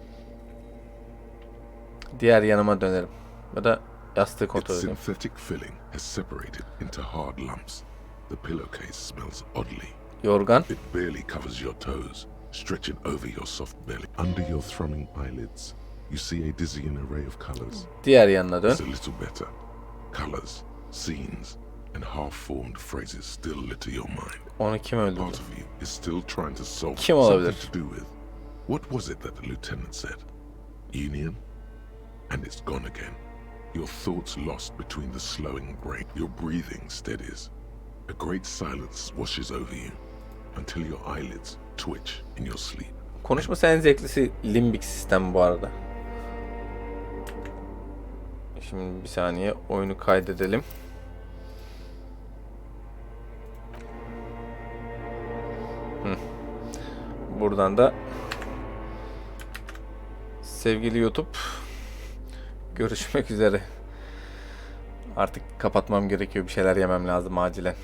Diğer yanıma dönerim. Ya da yastığı kontrol Its edeyim. synthetic filling has separated into hard lumps. The pillowcase smells oddly. Yorgan. It barely covers your toes, stretching over your soft belly. Under your thrumming eyelids, you see a dizzying array of colors. Diğer yanına dön. It's a little better. Colors, scenes, and half-formed phrases still litter your mind. Onu kim öldürdü? Part of you is still trying to solve Kim something olabilir? to do with. What was it that the lieutenant said? Union? And it's gone again. Your thoughts lost between the slowing brain. Your breathing steadies. A great silence washes over you until your eyelids twitch in your sleep. Konuşması en zevklisi limbik sistem bu arada. Şimdi bir saniye oyunu kaydedelim. Buradan da sevgili YouTube, görüşmek üzere. Artık kapatmam gerekiyor. Bir şeyler yemem lazım acilen.